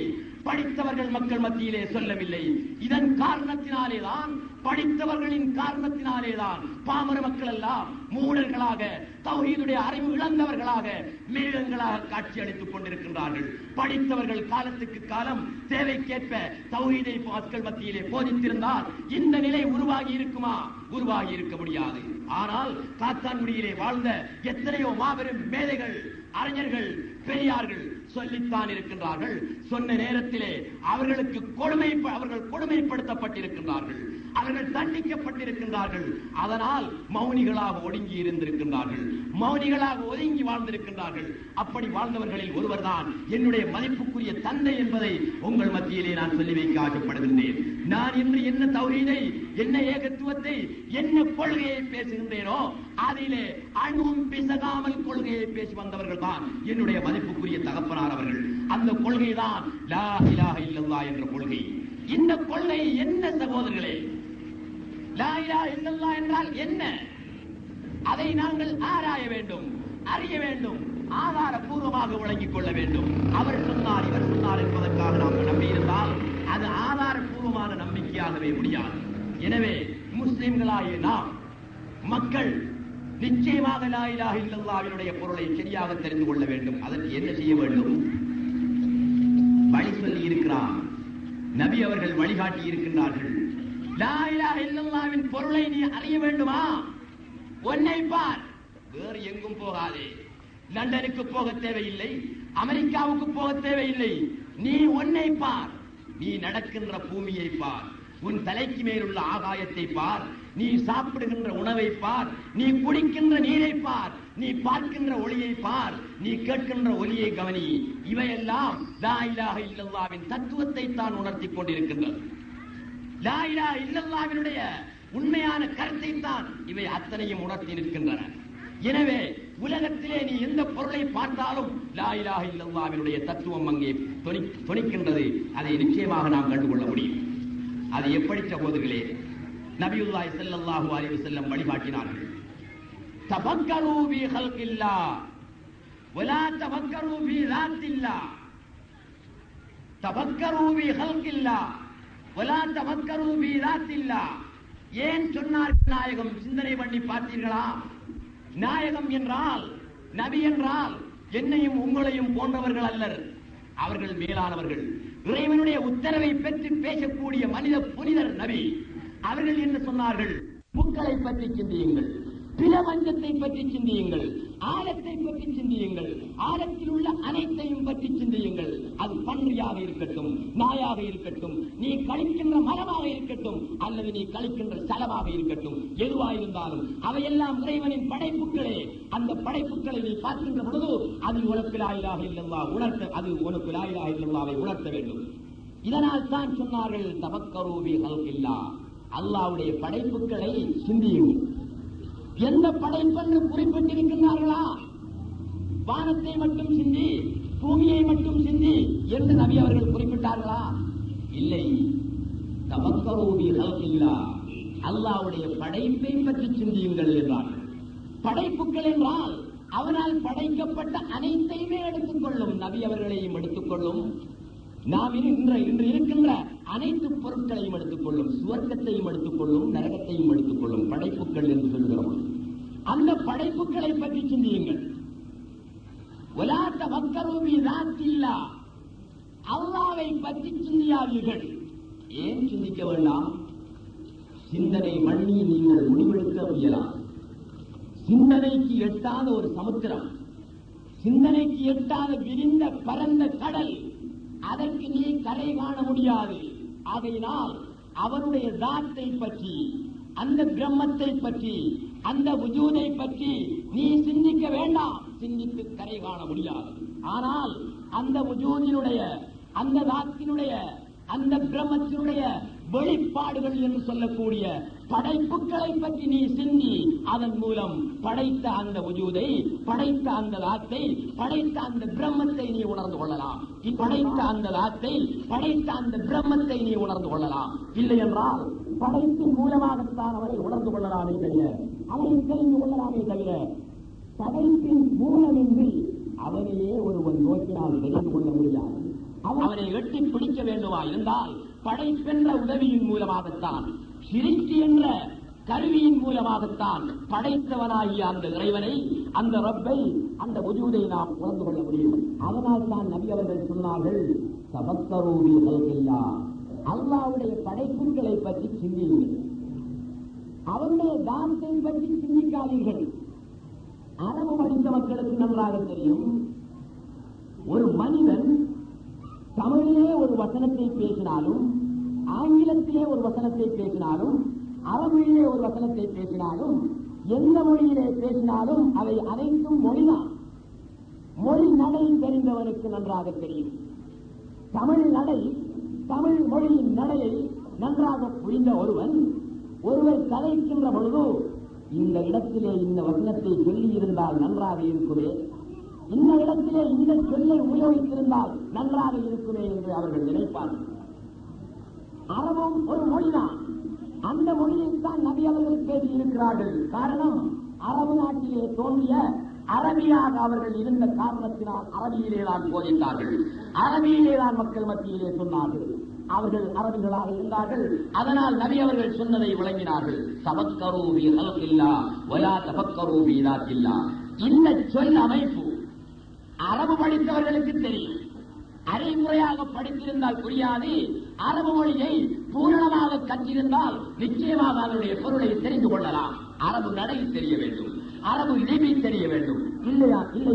படித்தவர்கள் மக்கள் மத்தியிலே சொல்லவில்லை. இதன் காரணத்தினாலேதான், படித்தவர்களின் காரணத்தினாலேதான் பாமர மக்கள் எல்லாம் மூடர்களாக, தௌஹீதுடைய அறிவு இழந்தவர்களாக, மிருகங்களாக காட்சி அளித்துக் கொண்டிருக்கின்றார்கள். படித்தவர்கள் காலத்துக்கு காலம் தேவைக்கேற்ப தௌஹீதை மக்கள் மத்தியிலே போதித்திருந்தால் இந்த நிலை உருவாகி இருக்குமா? உருவாகி இருக்க முடியாது. ஆனால் காத்தான்குடியிலே வாழ்ந்த எத்தனையோ மாபெரும் மேதைகள், அறிஞர்கள், பெரியார்கள் சொல்லித்தான் இருக்கின்றார்கள். சொன்ன நேரத்திலே அவர்கள் கொடுமைப்படுத்தப்பட்டிருக்கின்றார்கள், அவர்கள் தண்டிக்கப்பட்டிருக்கின்றார்கள். அதனால் மௌனிகளாக ஒடுங்கி இருந்திருக்கின்றார்கள், மௌனிகளாக ஒதுங்கி வாழ்ந்திருக்கின்றார்கள். அப்படி வாழ்ந்தவர்களில் ஒருவர்தான் என்னுடைய மதிப்புக்குரிய தந்தை என்பதை உங்கள் மத்தியிலே நான் சொல்லி வைக்க ஆசைப்படுகின்றேன். நான் இன்று என்ன தௌஹீதை, என்ன ஏகத்துவத்தை, என்ன கொள்கையை பேசுகின்றேனோ அதிலே அணுவும் பிசகாமல் கொள்கையை பேசி வந்தவர்கள் தான் என்னுடைய மதிப்புக்குரிய தகப்பனார் அவர்கள். அந்த கொள்கை தான் லா இலாஹ இல்லல்லாஹ் என்ற கொள்கை. இந்த கொள்கை என்ன சகோதரர்களே? லா இலாஹ இல்லல்லாஹ் என்றால் என்ன? அதை நாங்கள் ஆராய வேண்டும், அறிய வேண்டும், ஆதாரபூர்வமாக விளங்கிக் கொள்ள வேண்டும். அவர் சொன்னார், இவர் சொன்னார் என்பதற்காக நாம் நம்பியிருந்தால் அது ஆதாரபூர்வமான நம்பிக்கையாகவே முடியாது. எனவே முஸ்லிம்களாகிய நாம் மக்கள் நிச்சயமாக லா இலாஹ இல்லல்லாஹ்வினுடைய பொருளை சரியாக தெரிந்து கொள்ள வேண்டும். அதற்கு என்ன செய்ய வேண்டும்? வழி சொல்லி இருக்கிறார் நபி அவர்கள், வழிகாட்டி இருக்கின்றார்கள். லா இலாஹ இல்லல்லாஹ்வின் பொருளை நீ அறிய வேண்டுமா? உன்னை பார், வேறு எங்கும் போகாதே. லண்டனுக்கு போக தேவையில்லை, அமெரிக்காவுக்கு போக தேவையில்லை. நீ உன்னை பார், நீ நடக்கின்ற பூமியை பார், உன் தலைக்கு மேலுள்ள ஆகாயத்தை பார், நீ சாப்பிடுகின்ற உணவை பார், நீ குடிக்கின்ற நீரை பார், நீ பார்க்கின்ற ஒளியை பார், நீ கேட்கின்ற ஒலியை கவனி. இவையெல்லாம் லா இலாஹ இல்லல்லாஹ்வின் தத்துவத்தை தான் உணர்த்திக் கொண்டிருக்கின்றது. லா இலாஹ இல்லல்லாஹ்வினுடைய உண்மையான கருத்தை தான் இவை அத்தனையும் உணர்த்தி நிற்கின்றன. எனவே உலகத்திலே நீ எந்த பொருளை பார்த்தாலும் லா இலாஹ இல்லல்லாஹ்வினுடைய தத்துவம் அங்கே தொனிக்கின்றது. அதை நிச்சயமாக நாம் கண்டுகொள்ள முடியும். அது எப்படி சகோதரர்களே? நபியுல்லாஹி ஸல்லல்லாஹு அலைஹி வஸல்லம் வழிகாட்டினார்கள். தஃபக்கரு ஃபீ ஹல்கில்லாஹ் வலா தஃபக்கரு ஃபீ ذاتில்லாஹ். தஃபக்கரு ஃபீ ஹல்கில்லாஹ் வலா தஃபக்கரு ஃபீ ذاتில்லாஹ். ஏன் சொன்னார் நாயகம்? சிந்தனை பண்ணி பார்த்தீர்களா? நாயகம் என்றால், நபி என்றால் என்னையும் உங்களையும் போன்றவர்கள் அல்லர், அவர்கள் மேலானவர்கள். இறைவனுடைய உத்தரவை பெற்று பேசக்கூடிய மனித புனிதர் நபி. அவர்கள் என்ன சொன்னார்கள்? புக்களை பற்றி சிந்தியுங்கள், பிரபஞ்சத்தை பற்றி சிந்தியுங்கள், ஆழத்தை பற்றி சிந்தியுங்கள், ஆழத்தில் உள்ள அனைத்தையும் பற்றி சிந்தியுங்கள். அது பன்றியாக இருக்கட்டும், நாயாக இருக்கட்டும், நீ கழிக்கின்ற மரமாக இருக்கட்டும், அல்லது நீ கழிக்கின்ற சலமாக இருக்கட்டும், எதுவாயிருந்தாலும் அவையெல்லாம் இறைவனின் படைப்புகளே. அந்த படைப்புகளை நீ பார்க்கின்ற பொழுது அது உனக்கு லா இலாஹ இல்லல்லாஹ் உணர்த்த, அது உனக்கு லா இலாஹ இல்லல்லாஹ்வை உணர்த்த வேண்டும். இதனால் தான் சொன்னார்கள் தஃபக்கரு ஃபீ ஹல்கில்லாஹ், அல்லாஹ்வுடைய படைப்புகளை சிந்தியுங்கள். எந்த படைப்பென்று குறிப்பிட்டிருக்கிறார்களா? வானத்தை மட்டும் சிந்தி, பூமியை மட்டும் சிந்தி என்று நபி அவர்கள் குறிப்பிட்டார்களா? இல்லை. தஃபக்கரு ஃபீ ஹல்கில்லாஹ், அல்லாஹ்வுடைய படைப்பை பற்றி சிந்தியுங்கள் என்றார்கள். படைப்புகள் என்றால் அவனால் படைக்கப்பட்ட அனைத்தையுமே எடுத்துக்கொள்ளும், நபி அவர்களையும் எடுத்துக்கொள்ளும், நாம் இன்று இருக்கின்ற அனைத்து பொருட்களையும் எடுத்துக்கொள்ளும், சுவர்க்கத்தையும் எடுத்துக்கொள்ளும், நரகத்தையும் எடுத்துக்கொள்ளும். படைப்புகள் என்று சொல்கிறோம். அந்த படைப்புகளை பற்றி சிந்தியுங்கள். வலா தஃபக்கரு ஃபீ ذاتில்லாஹ், அல்லாஹ்வை பற்றி சிந்தியாதீர்கள். ஏன் சிந்திக்க வேண்டாம்? சிந்தனை பண்ணி நீங்கள் முடிவெடுக்க முயலாம். சிந்தனைக்கு எட்டாத ஒரு சமுத்திரம், சிந்தனைக்கு எட்டாத விரிந்த பரந்த கடல், அதற்கு நீ கரை காண முடியாது. ஆகையினால் அவருடைய தாத்தை பற்றி, அந்த பிரம்மத்தை பற்றி, அந்த வஜூதை பற்றி நீ சிந்திக்க வேண்டாம். சிந்தித்து கரை காண முடியாது. ஆனால் அந்த வஜூதினுடைய, அந்த தாத்தினுடைய, அந்த பிரம்மத்தினுடைய வெளிப்பாடுகள் என்று சொல்லக்கூடிய படைப்புகளை பற்றி நீ சிந்தி அதன் மூலம் படைத்த அந்த வஜூதை, படைத்த அந்த லாத்தை, படைத்த அந்த பிரம்மத்தை நீ உணர்ந்து கொள்ளலாம். படைத்த அந்த லாத்தை, படைத்த அந்த பிரம்மத்தை நீ உணர்ந்து கொள்ளலாம். இல்லை என்றால் படைப்பின் மூலமாகத்தான் அவரை உணர்ந்து கொள்ளலாமே தவிர, அவரை தெரிந்து கொள்ளலாமே தவிர, படைப்பின் மூலமின்றி அவனையே ஒருவன் நோக்கினால் தெரிந்து கொள்ள முடியாது. அவனை எட்டி பிடிக்க வேண்டுமா இருந்தால் படைப்பென்ற உதவியின் மூலமாகத்தான், சிருஷ்டி என்ற கருவியின் மூலமாகத்தான் படைத்தவனாகிய அந்த இறைவனை, அந்த ரப்பை, அந்த வஜூதை நாம் உணர்ந்து கொள்ள முடியும். அதனால் தான் நபி அவர்கள் சொன்னார்கள், தபக்கரு பி ஹல்கில்லாஹ், அல்லாஹ்வுடைய படைப்புகளை பற்றி சிந்தியுங்கள், அவருடைய தானத்தை பற்றி சிந்திக்காதீர்கள். அரபு படித்த மக்களுக்கு நன்றாக தெரியும், ஒரு மனிதன் தமிழிலே ஒரு வசனத்தை பேசினாலும், ஆங்கிலத்திலே ஒரு வசனத்தை பேசினாலும், அரபிலே ஒரு வசனத்தை பேசினாலும், எந்த மொழியிலே பேசினாலும் அவை அனைத்தும் மொழிதான். மொழி நடை தெரிந்தவனுக்கு நன்றாக தெரியும். தமிழ் நடை, தமிழ் மொழியின் நடையை நன்றாக புரிந்த ஒருவர் கதைக்கின்ற பொழுது, இந்த இடத்திலே இந்த வசனத்தை சொல்லி இருந்தால் நன்றாக இருக்குமே, இந்த இடத்திலே இந்த சொல்லை உபயோகித்திருந்தால் நன்றாக இருக்குமே என்று அவர்கள் நினைப்பார்கள். அரபும் ஒரு மொழிதான். அந்த மொழியில் தான் நபி அவர்கள் பேசியிருக்கிறார்கள். காரணம், அரபு நாட்டிலே தோன்றிய அரபியாக அவர்கள் இருந்த காரணத்தினால் அரபியிலே தான் போதித்தார்கள், அரபியிலே தான் மக்கள் மத்தியிலே சொன்னார்கள். அவர்கள் அரபிகளாக இருந்தார்கள். அதனால் நபி அவர்கள் சொன்னதை விளங்கினார்கள். தபக்கரு பி ஹல்கில்லாஹ் வலா தபக்கரு பி தாத்தில்லாஹ். இந்த சொல் அமைப்பு அரபு படித்தவர்களுக்கு தெரியும். அரைமுறையாக படித்திருந்தால் புரியாது. அரபு மொழியை பூரணமாக கற்றிருந்தால் நிச்சயமாக அதனுடைய பொருளை தெரிந்து கொள்ளலாம். அரபு நடை தெரிய வேண்டும், அரபு லிபி தெரிய வேண்டும். இல்லை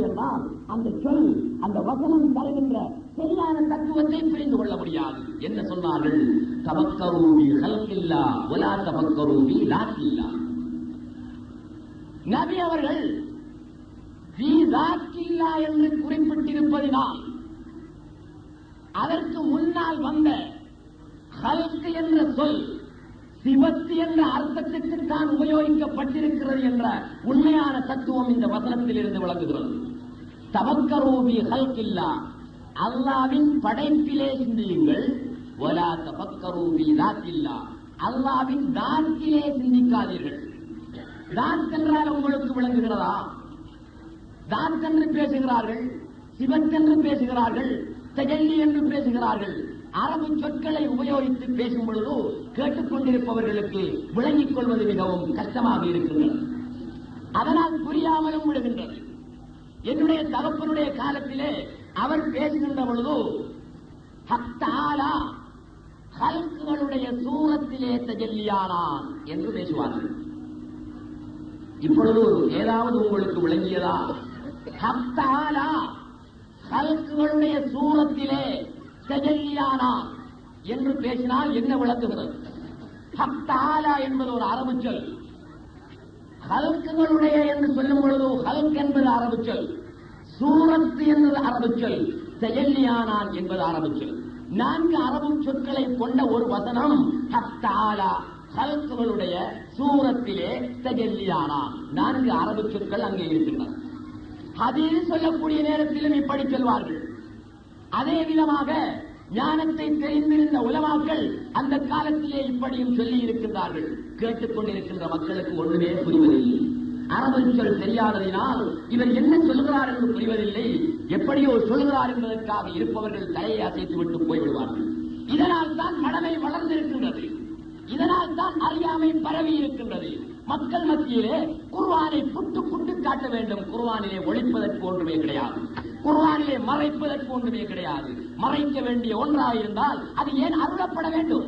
என்றால் அந்த சொல், அந்த வசனம் தருகின்ற சரியான தத்துவத்தை புரிந்து கொள்ள முடியாது. என்ன சொன்னார்கள்? தபக்கரு பி ஹல்கில்லாஹ் வலா தபக்கரு பி தாத்தில்லாஹ். நபி அவர்கள் என்று குறிப்பிட்டிருப்பதினால் அதற்கு முன்னால் வந்த ஹல்க் என்ற சொல் சிவத்து என்ற அர்த்தத்திற்கு தான் உபயோகிக்கப்பட்டிருக்கிறது என்ற உண்மையான தத்துவம் இந்த வசனத்தில் இருந்து விளங்குகிறது. தபக்கரு பி ஹல்கில்லாஹ், அல்லாஹ்வின் படைப்பிலே சிந்தியுங்கள். வலா தபக்கரு பி தாத்தில்லாஹ், அல்லாஹ்வின் தாத்திலே சிந்திக்காதீர்கள். தாத் என்றால் உங்களுக்கு விளங்குகிறதா? தாத் என்று பேசுகிறார்கள், சிவத் என்று பேசுகிறார்கள், தஜல்லி என்று பேசுகிறார்கள். அரபு சொற்களை உபயோகித்து பேசும் பொழுது கேட்டுக்கொண்டிருப்பவர்களுக்கு விளங்கிக் கொள்வது மிகவும் கஷ்டமாக இருக்கின்றது. அதனால் புரியாமலும் விடுகின்றது. என்னுடைய தகப்பனுடைய காலத்திலே அவர் பேசுகின்ற பொழுது ஹத்தாலா ஹல்குகளுடைய சூரத்திலே தஜல்லியானான் என்று பேசுவார்கள். இப்பொழுது ஏதாவது உங்களுக்கு விளங்கியதா? ஹத்தாலா ஹல்குகளுடைய சூரத்திலே தஜல்லியானான் என்று பேசினால் என்ன விளக்குகிறது? ஹத்தாலா என்பது ஒரு அரபு சொல். ஹல்குகளுடைய என்று சொல்லும் பொழுது ஹல்க் என்பது அரபு சொல், சூரத்து என்பது அரபு சொல், தஜல்லியானான் என்பது அரபு சொல். 4 அரபு சொற்களை கொண்ட ஒரு வசனம் ஹத்தாலா ஹல்குகளுடைய சூரத்திலே தஜல்லியானான். 4 அரபு சொற்கள் அங்கே இருக்கின்றன. ஹதீஸ் சொல்லக்கூடிய நேரத்திலும் இப்படி சொல்வார்கள். அதே விதமாக ஞானத்தை தெரிந்திருந்த உலமாக்கள் அந்த காலத்திலே இப்படியும் சொல்லி இருக்கின்றார்கள். கேட்டுக்கொண்டிருக்கின்ற மக்களுக்கு ஒன்றுமே புரிவதில்லை. அரபு சொல் தெரியாததினால் இவர் என்ன சொல்கிறார் என்று புரிவதில்லை. எப்படியோ சொல்கிறார் என்பதற்காக இருப்பவர்கள் தலையை அசைத்து விட்டு போய்விடுவார்கள். இதனால் தான் மடமை வளர்ந்திருக்கின்றது. இதனால் தான் அறியாமை பரவி இருக்கின்றது. மக்கள் மத்தியிலே குர்ஆனை புட்டு புட்டு காட்ட வேண்டும். குர்ஆனிலே ஒளிப்பதற்கு ஒன்றுமே கிடையாது, குர்ஆனிலே மறைப்பதற்கு ஒன்றுமே கிடையாது. மறைக்க வேண்டிய ஒன்றாக இருந்தால் அது ஏன் அருளப்பட வேண்டும்?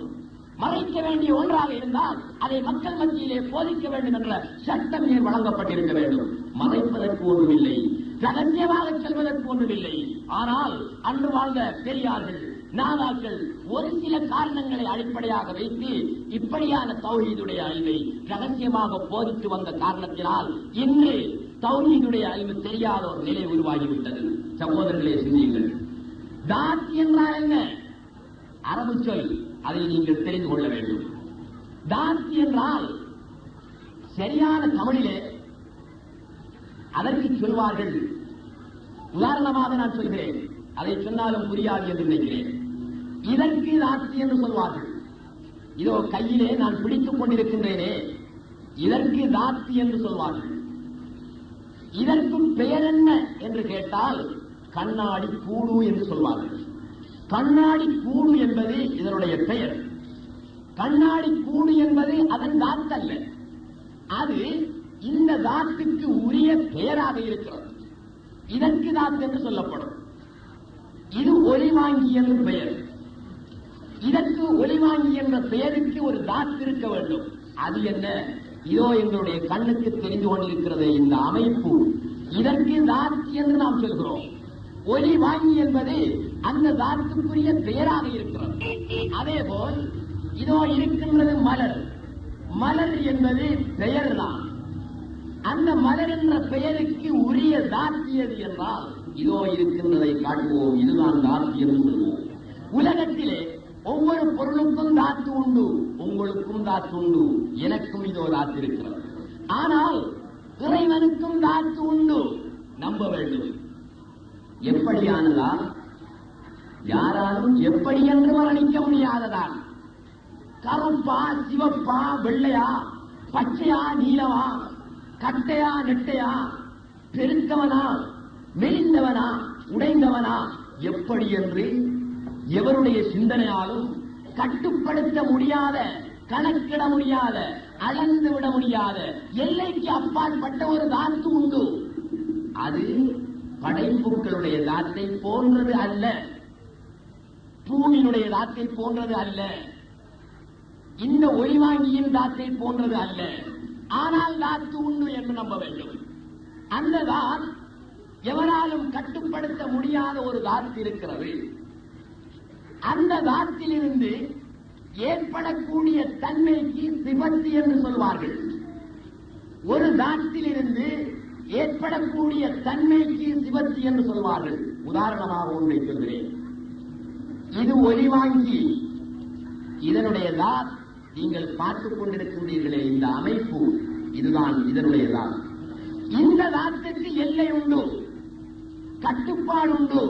மறைக்க வேண்டிய ஒன்றாக இருந்தால் அதை மக்கள் மத்தியிலே போதிக்க வேண்டும் என்ற சட்டம் ஏன் வழங்கப்பட்டிருக்க வேண்டும்? மறைப்பதற்கு ஒன்றுமில்லை, ரகசியமாக செல்வதற்கு ஒன்றுமில்லை. ஆனால் அன்று வாழ்ந்த பெரியார்கள், நாதாக்கள் ஒரு சில காரணங்களை அடிப்படையாக வைத்து இப்படியான தௌஹீதுடைய அறிவை ரகசியமாக போதித்து வந்த காரணத்தினால் இன்று தௌஹீதுடைய அறிவு தெரியாத ஒரு நிலை உருவாகிவிட்டது. சகோதரர்களே, சிந்தியுங்கள். தாத் என்றால் என்ன? அரபு சொல், அதை நீங்கள் தெரிந்து கொள்ள வேண்டும். தாத் என்றால் சரியான தமிழிலே அதற்கு சொல்வார்கள். உதாரணமாக நான் சொல்கிறேன், அதை சொன்னாலும் புரியாது என்று நினைக்கிறேன். இதற்கு தாத் என்று சொல்வார்கள். இதோ கையிலே நான் பிடித்துக் கொண்டிருக்கின்றேனே, இதற்கு தாத் என்று சொல்வார்கள். இதற்கும் பெயர் என்ன என்று கேட்டால் கண்ணாடி கூடு என்று சொல்வார்கள். கண்ணாடி கூடு என்பது இதனுடைய பெயர். கண்ணாடி கூடு என்பது அதன் தாத் அல்ல, அது இந்த தாத்துக்கு உரிய பெயராக இருக்கிறது. இதற்கு தாத் என்று சொல்லப்படும். இது ஒலிவாங்கி என்று பெயர். இதற்கு ஒலிவாங்கி என்ற பெயருக்கு ஒரு தாத் இருக்க வேண்டும். அது என்ன? இதோ எங்களுடைய கண்ணுக்கு தெரிந்து கொண்டிருக்கிறது இந்த அமைப்பு. இதற்கு தாத் என்று நாம் சொல்கிறோம். ஒலி வாங்கி என்பது அந்த தாத்துக்குரிய பெயராக இருக்கிறது. அதேபோல் இதோ இருக்கின்றது மலர். மலர் என்பது பெயர் தான். அந்த மலர் என்ற பெயருக்கு உரிய தாத்தியது என்றால் இதோ இருக்கின்றதை காட்டுவோம், இதுதான் தாத்தி என்று சொல்வோம். உலகத்திலே ஒவ்வொரு பொருளுக்கும் தாத்து உண்டு. உங்களுக்கும் தாத்து உண்டு, எனக்கும் இதோ தாத்து இருக்கிறது. ஆனால் இறைவனுக்கும் தாத்து உண்டு, நம்ப வேண்டும். எப்படியானதா? யாராலும் எப்படி என்று வர்ணிக்க முடியாததான். கருப்பா, சிவப்பா, வெள்ளையா, பச்சையா, நீலமா, கட்டையா, நெட்டையா, பெருத்தவனா, மெலிந்தவனா, உடைந்தவனா, எப்படி என்று எவருடைய சிந்தனையாலும் கட்டுப்படுத்த முடியாத, கணக்கிட முடியாத, அளந்து விட முடியாத, எல்லைக்கு அப்பாற்பட்ட ஒரு தாத்து உண்டு. அது படைப்புகளுடைய தாத்தை போன்றது அல்ல, பூவினுடைய தாத்தை போன்றது அல்ல, இந்த ஒளிவாங்கியின் தாத்தை போன்றது அல்ல. ஆனால் தாத்து உண்டு என்று நம்ப வேண்டும். அந்த தாத் எவராலும் கட்டுப்படுத்த முடியாத ஒரு தாத்து இருக்கிறது. அந்த தாத்திலிருந்து ஏற்படக்கூடிய தன்மைக்கு சிபத்து என்று சொல்வார்கள். ஒரு தாத்திலிருந்து ஏற்படக்கூடிய தன்மைக்கு சிபத்து என்று சொல்வார்கள். உதாரணமாக ஒன்றை சொல்கிறேன். இது ஒலிவாங்கி, இதனுடைய தாத் நீங்கள் பார்த்துக் கொண்டிருக்கின்றீர்களே, இந்த அமைப்பு, இதுதான் இதனுடைய தாத். இந்த தாத்துக்கு எல்லை உண்டு, கட்டுப்பாடு உண்டு,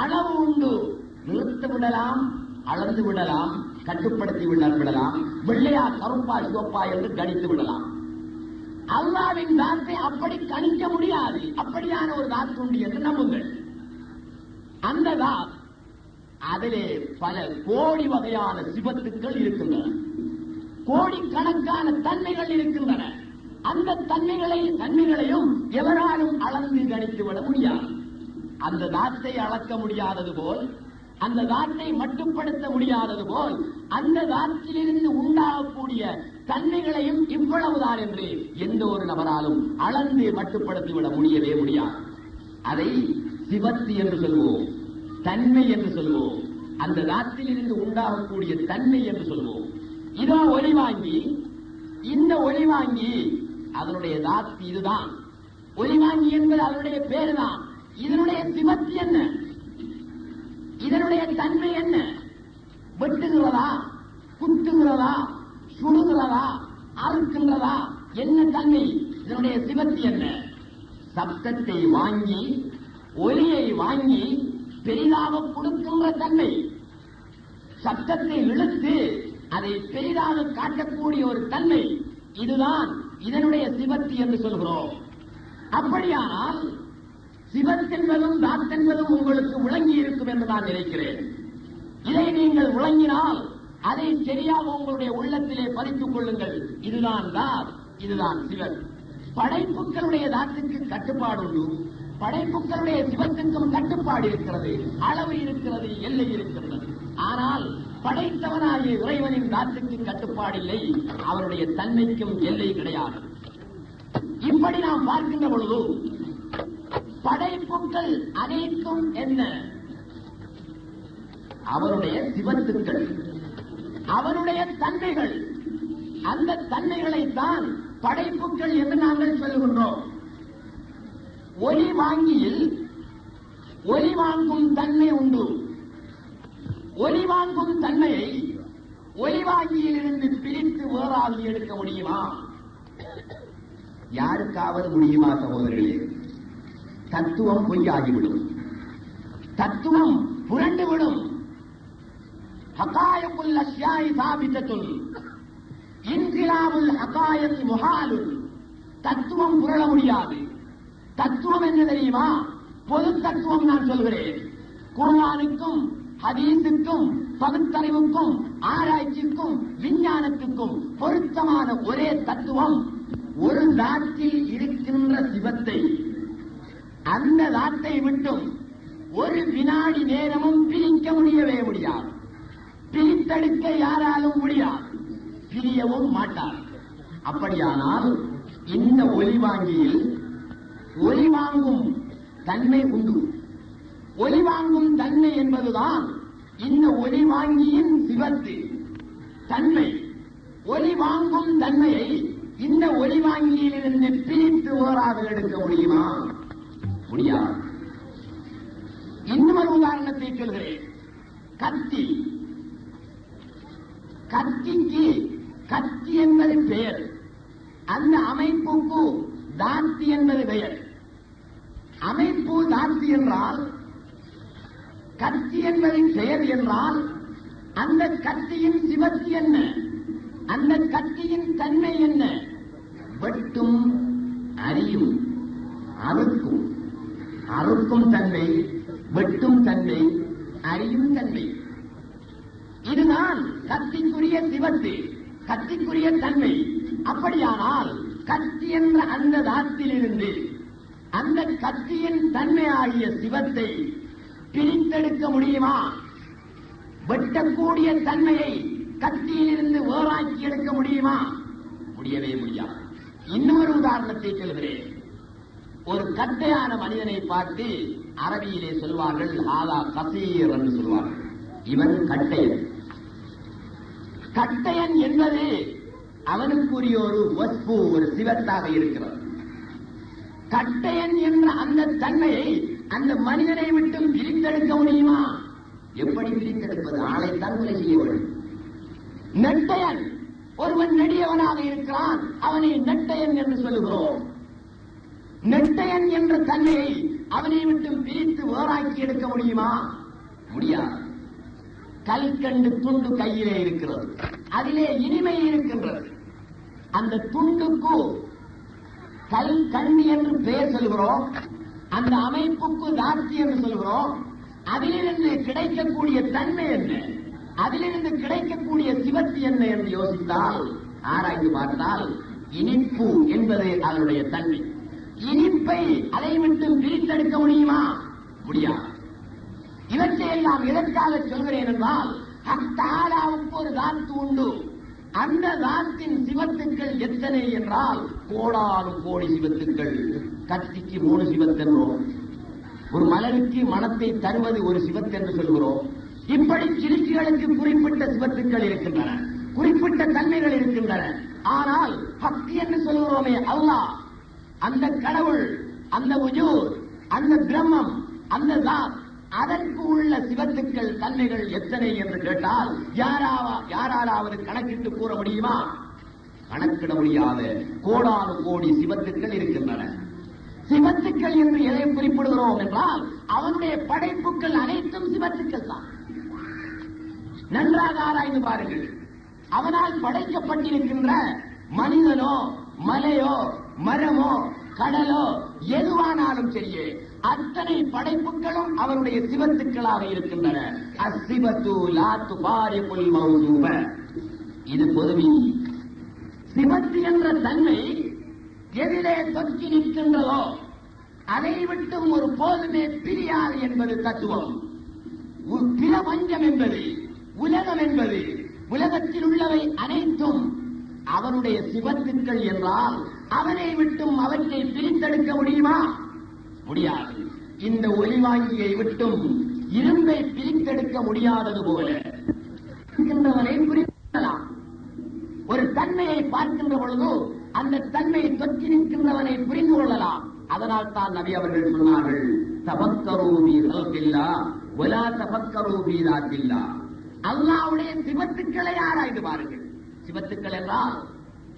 அளவு உண்டு. நிறுத்து விடலாம், அளந்து விடலாம், கட்டுப்படுத்தி விடலாம், வெள்ளையா, கருப்பா, சிவப்பா என்று கணித்து விடலாம். அல்லாஹ்வின் தாத்தை அப்படி கணிக்க முடியாது. அப்படியான ஒரு தாத்து உண்டு என்று நம்புங்கள். அந்த தாத், அதிலே பல கோடி வகையான சிபத்துக்கள் இருக்கின்றன, கோடிக்கணக்கான தன்மைகள் இருக்கின்றன. அந்த தன்மைகளையும் எவராலும் அளந்து கணித்து விட முடியாது. அந்த தாத்தை அளக்க முடியாதது போல், அந்த தாத்தை மட்டுப்படுத்த முடியாதது போல், அந்த தாத்திலிருந்து உண்டாகக்கூடிய தன்மைகளையும் இவ்வளவுதான் என்று எந்த ஒரு நபராலும் அளந்து மட்டுப்படுத்திவிட முடியவே முடியாது. அதை சிவத்து என்று சொல்வோம், தன்மை என்று சொல்வோம். அந்த தாத்திலிருந்து உண்டாகக்கூடிய தன்மை என்று சொல்வோம். இதோ ஒலிவாங்கி, இந்த ஒலிவாங்கி அதனுடைய தாத்து இதுதான். ஒலிவாங்கி என்பது அதனுடைய பேரு தான். இதனுடைய சிவத்து என்ன? இதனுடைய தன்மை என்ன? வெட்டுகிறதா, குத்துகிறதா, சுடுகிறதா, அறுக்கின்றதா? என்ன தன்மை? இதனுடைய சிவத்து என்ன? சப்தத்தை வாங்கி, ஒலியை வாங்கி பெரிதாக கொடுக்கின்ற தன்மை. சப்தத்தை இழுத்து அதை பெரிதாக காட்டக்கூடிய ஒரு தன்மை, இதுதான் இதனுடைய சிவத்து என்று சொல்கிறோம். அப்படியானால் சிவத்தென்பதும் தாத்தென்பதும் உங்களுக்கு விளங்கி இருக்கும் என்று நான் நினைக்கிறேன். இதை நீங்கள் விளங்கினால் அதை சரியாக உங்களுடைய உள்ளத்திலே பதித்துக் கொள்ளுங்கள். இதுதான் தாத், இதுதான் சிவன். படைப்புகளுடைய தாத்துக்கு கட்டுப்பாடு உண்டு, படைப்புகளுடைய சிவத்துக்கும் கட்டுப்பாடு இருக்கிறது, அளவு இருக்கிறது, எல்லை இருக்கிறது. ஆனால் படைத்தவனாகிய இறைவனின் தாத்துக்கு கட்டுப்பாடில்லை, அவருடைய தன்மைக்கும் எல்லை கிடையாது. இப்படி நாம் பார்க்கின்ற பொழுது படைப்புகள் அனைத்தும் என்ன? அவருடைய சிவத்துக்கள், அவருடைய தன்மைகள். அந்த தன்மைகளைத்தான் படைப்புகள் என்று நாங்கள் சொல்கின்றோம். ஒலி வாங்கியில் ஒலி வாங்கும் தன்மை உண்டு, ஒலிவாங்கும் தன்மையை ஒலிவாங்கியிலிருந்து பிரித்து வேறாகி எடுக்க முடியுமா? யாருக்காவது முடியுமா சகோதரர்களே? தத்துவம் பொய்யாகிவிடும், தத்துவம் புரண்டுவிடும். ஹகாயக்குல் அஷ்யாஇ சாபிதத்துன் இன்கிலாபுல் ஹகாயத் முஹாலுன். தத்துவம் புரள முடியாது. தத்துவம் என்ன தெரியுமா? பொது தத்துவம் நான் சொல்கிறேன். குர்ஆனுக்கும் ஹதீஸுக்கும் பகுத்தறிவுக்கும் ஆராய்ச்சிக்கும் விஞ்ஞானத்துக்கும் பொருத்தமான ஒரே தத்துவம், ஒரு தாட்டில் இருக்கின்ற சிவத்தை அந்த தாட்டை விட்டும் ஒரு வினாடி நேரமும் பிரிக்க முடியவே முடியாது. பிரித்தெடுக்க யாராலும் முடியாது, பிரியவும் மாட்டார். அப்படியானால் இந்த ஒலிவாங்கியில் ஒலிவாங்கும் தன்மை உண்டு. ஒலிவாங்கும் தன்மை என்பதுதான் இந்த ஒலிவாங்கியின் சிவத்து தன்மை. ஒலிவாங்கும் தன்மையை இந்த ஒலிவாங்கியிலிருந்து பிரித்து ஓராக எடுக்க முடியுமா? முடியாது. இன்னொரு உதாரணத்தை சொல்கிறேன். கத்தி. கத்திக்கு கத்தி என்பது பெயர், அந்த அமைப்புக்கு தாத்தி என்பது பெயர். அமைப்பு தாத்தி என்றால், கத்தி என்பதின் பெயர் என்றால், அந்த கத்தியின் சிவத்தி என்ன? அந்த கத்தியின் தன்மை என்ன? வெட்டும், அறியும், அறுக்கும். அறுக்கும் தன்மை, வெட்டும் தன்மை, அறியும் தன்மை. இதுதான் கத்திக்குரிய சிவத்து, கத்திக்குரிய தன்மை. அப்படியானால் கத்தி என்ற அந்த தாத்திலிருந்து அந்த கத்தியின் தன்மை ஆகிய சிவத்தை பிரித்தெடுக்க முடியுமா? வெட்டக்கூடிய தன்மையை கத்தியிலிருந்து வேறாக்கி எடுக்க முடியுமா? முடியவே முடியாது. இன்னொரு உதாரணத்தை சொல்கிறேன். ஒரு கட்டையான மனிதனை பார்த்து அரபியிலே சொல்வார்கள் ஆதா கசீர் என்று சொல்வார்கள். இவன் கட்டையன். கட்டையன் என்பது அவனுக்குரிய ஒரு வஸ்பு, ஒரு சிவத்தாக இருக்கிறது. கட்டையன் என்ற அந்த தன்மையை அந்த மனிதனை விட்டு பிரித்தெடுக்க முடியுமா? எப்படி பிரித்தெடுப்பது? ஆளைத்தான் கொலை செய்ய வேண்டும். நெட்டையன், ஒருவன் நெடியவனாக இருக்கிறான், அவனை நெட்டையன் என்று சொல்லுகிறோம். நெட்டையன் என்ற தன்மையை அவனை விட்டு பிரித்து வேறாக்கி எடுக்க முடியுமா? முடியாது. கல்கண்டு துண்டு கையிலே இருக்கிறது, அதிலே இனிமை இருக்கின்றது. அந்த துண்டுக்கு கல்கண்டு என்று பெயர் சொல்கிறோம், அந்த அமைப்புக்கு தாத்தி என்று சொல்கிறோம். அதிலிருந்து கிடைக்கக்கூடிய தன்மை என்ன? அதிலிருந்து கிடைக்கக்கூடிய சிவத்தி என்ன என்று யோசித்தால், ஆராய்ந்து பார்த்தால், இனிப்பு என்பது அதனுடைய தன்மை. இனிப்பை அதை விட்டு பிரித்தெடுக்க முடியுமா? முடியாது. இவற்றை எல்லாம் எதற்காக சொல்கிறேன் என்றால், அத்தாலாவுக்கு ஒரு தாத்து உண்டு. அந்த தாத்தின் சிவத்துக்கள் எத்தனை என்றால் கோடானும் கோடி சிவத்துக்கள். கத்திக்கு 3 சிவத்தென்றோம், ஒரு மலருக்கு மனத்தை தருவது ஒரு சிவத்தென்று சொல்கிறோம். இப்படி சிறுக்கிகளுக்கு குறிப்பிட்ட சிவத்துக்கள் இருக்கின்றன, குறிப்பிட்ட தன்மைகள் இருக்கின்றன. ஆனால் பக்தி என்று சொல்கிறோமே அல்லாஹ், அந்த கடவுள், அந்த வஜூத், அந்த பிரம்மம், அந்த தாத், அதற்கு உள்ள சிவத்துக்கள் தன்மைகள் எத்தனை என்று கேட்டால் யாராவது கணக்கிட்டு கூற முடியுமா? கணக்கிட முடியாத கோடானு கோடி சிவத்துக்கள் இருக்கின்றன. சிவத்துக்கள் என்று எதை குறிப்பிடுகிறோம் என்றால், அவனுடைய படைப்புகள் அனைத்தும் சிவத்துக்கள் தான். நன்றாக ஆராய்ந்து பாருங்கள். அவனால் படைக்கப்பட்டிருக்கின்ற மனிதனோ மலையோ மரமோ கடலோ எதுவானாலும் சரியே, அத்தனை படைப்புகளும் அவருடைய சிவத்துக்களாக இருக்கின்றன. அசிவத்து லா துபாரிகுல் மௌதூப. இது பொதுவி. சிவத்து என்ற தன்மை எதிலே தொற்றி நிற்கின்றதோ அதை விட்டும் ஒரு போதுமே பிரியாது என்பது தத்துவம். பிரபஞ்சம் என்பது, உலகம் என்பது, உலகத்தில் உள்ளவை அனைத்தும் அவனுடைய சிவத்துக்கள் என்றால் அவனை விட்டும் அவற்றை பிரித்தெடுக்க முடியுமா? முடியாது. இந்த ஒலிவாங்கியை விட்டும் இரும்பை பிரித்தெடுக்க முடியாதது போல இருக்கின்றவனை குறிப்பிடலாம். ஒரு தன்மையை பார்க்கின்ற பொழுது அந்த தன்மையை தொற்றி நிற்கின்றவனை புரிந்து கொள்ளலாம். அதனால் தான் நபி அவர்கள் சொன்னார்கள், தபக்கரூ ஃபீ ஹல்கில்லாஹ் வலா தஃபக்கரு ஃபீ ذاتில்லாஹ். அல்லாஹ்வுடைய சிபத்துக்களை ஆராய்ந்து பாருங்கள். சிபத்துக்கள் என்றால்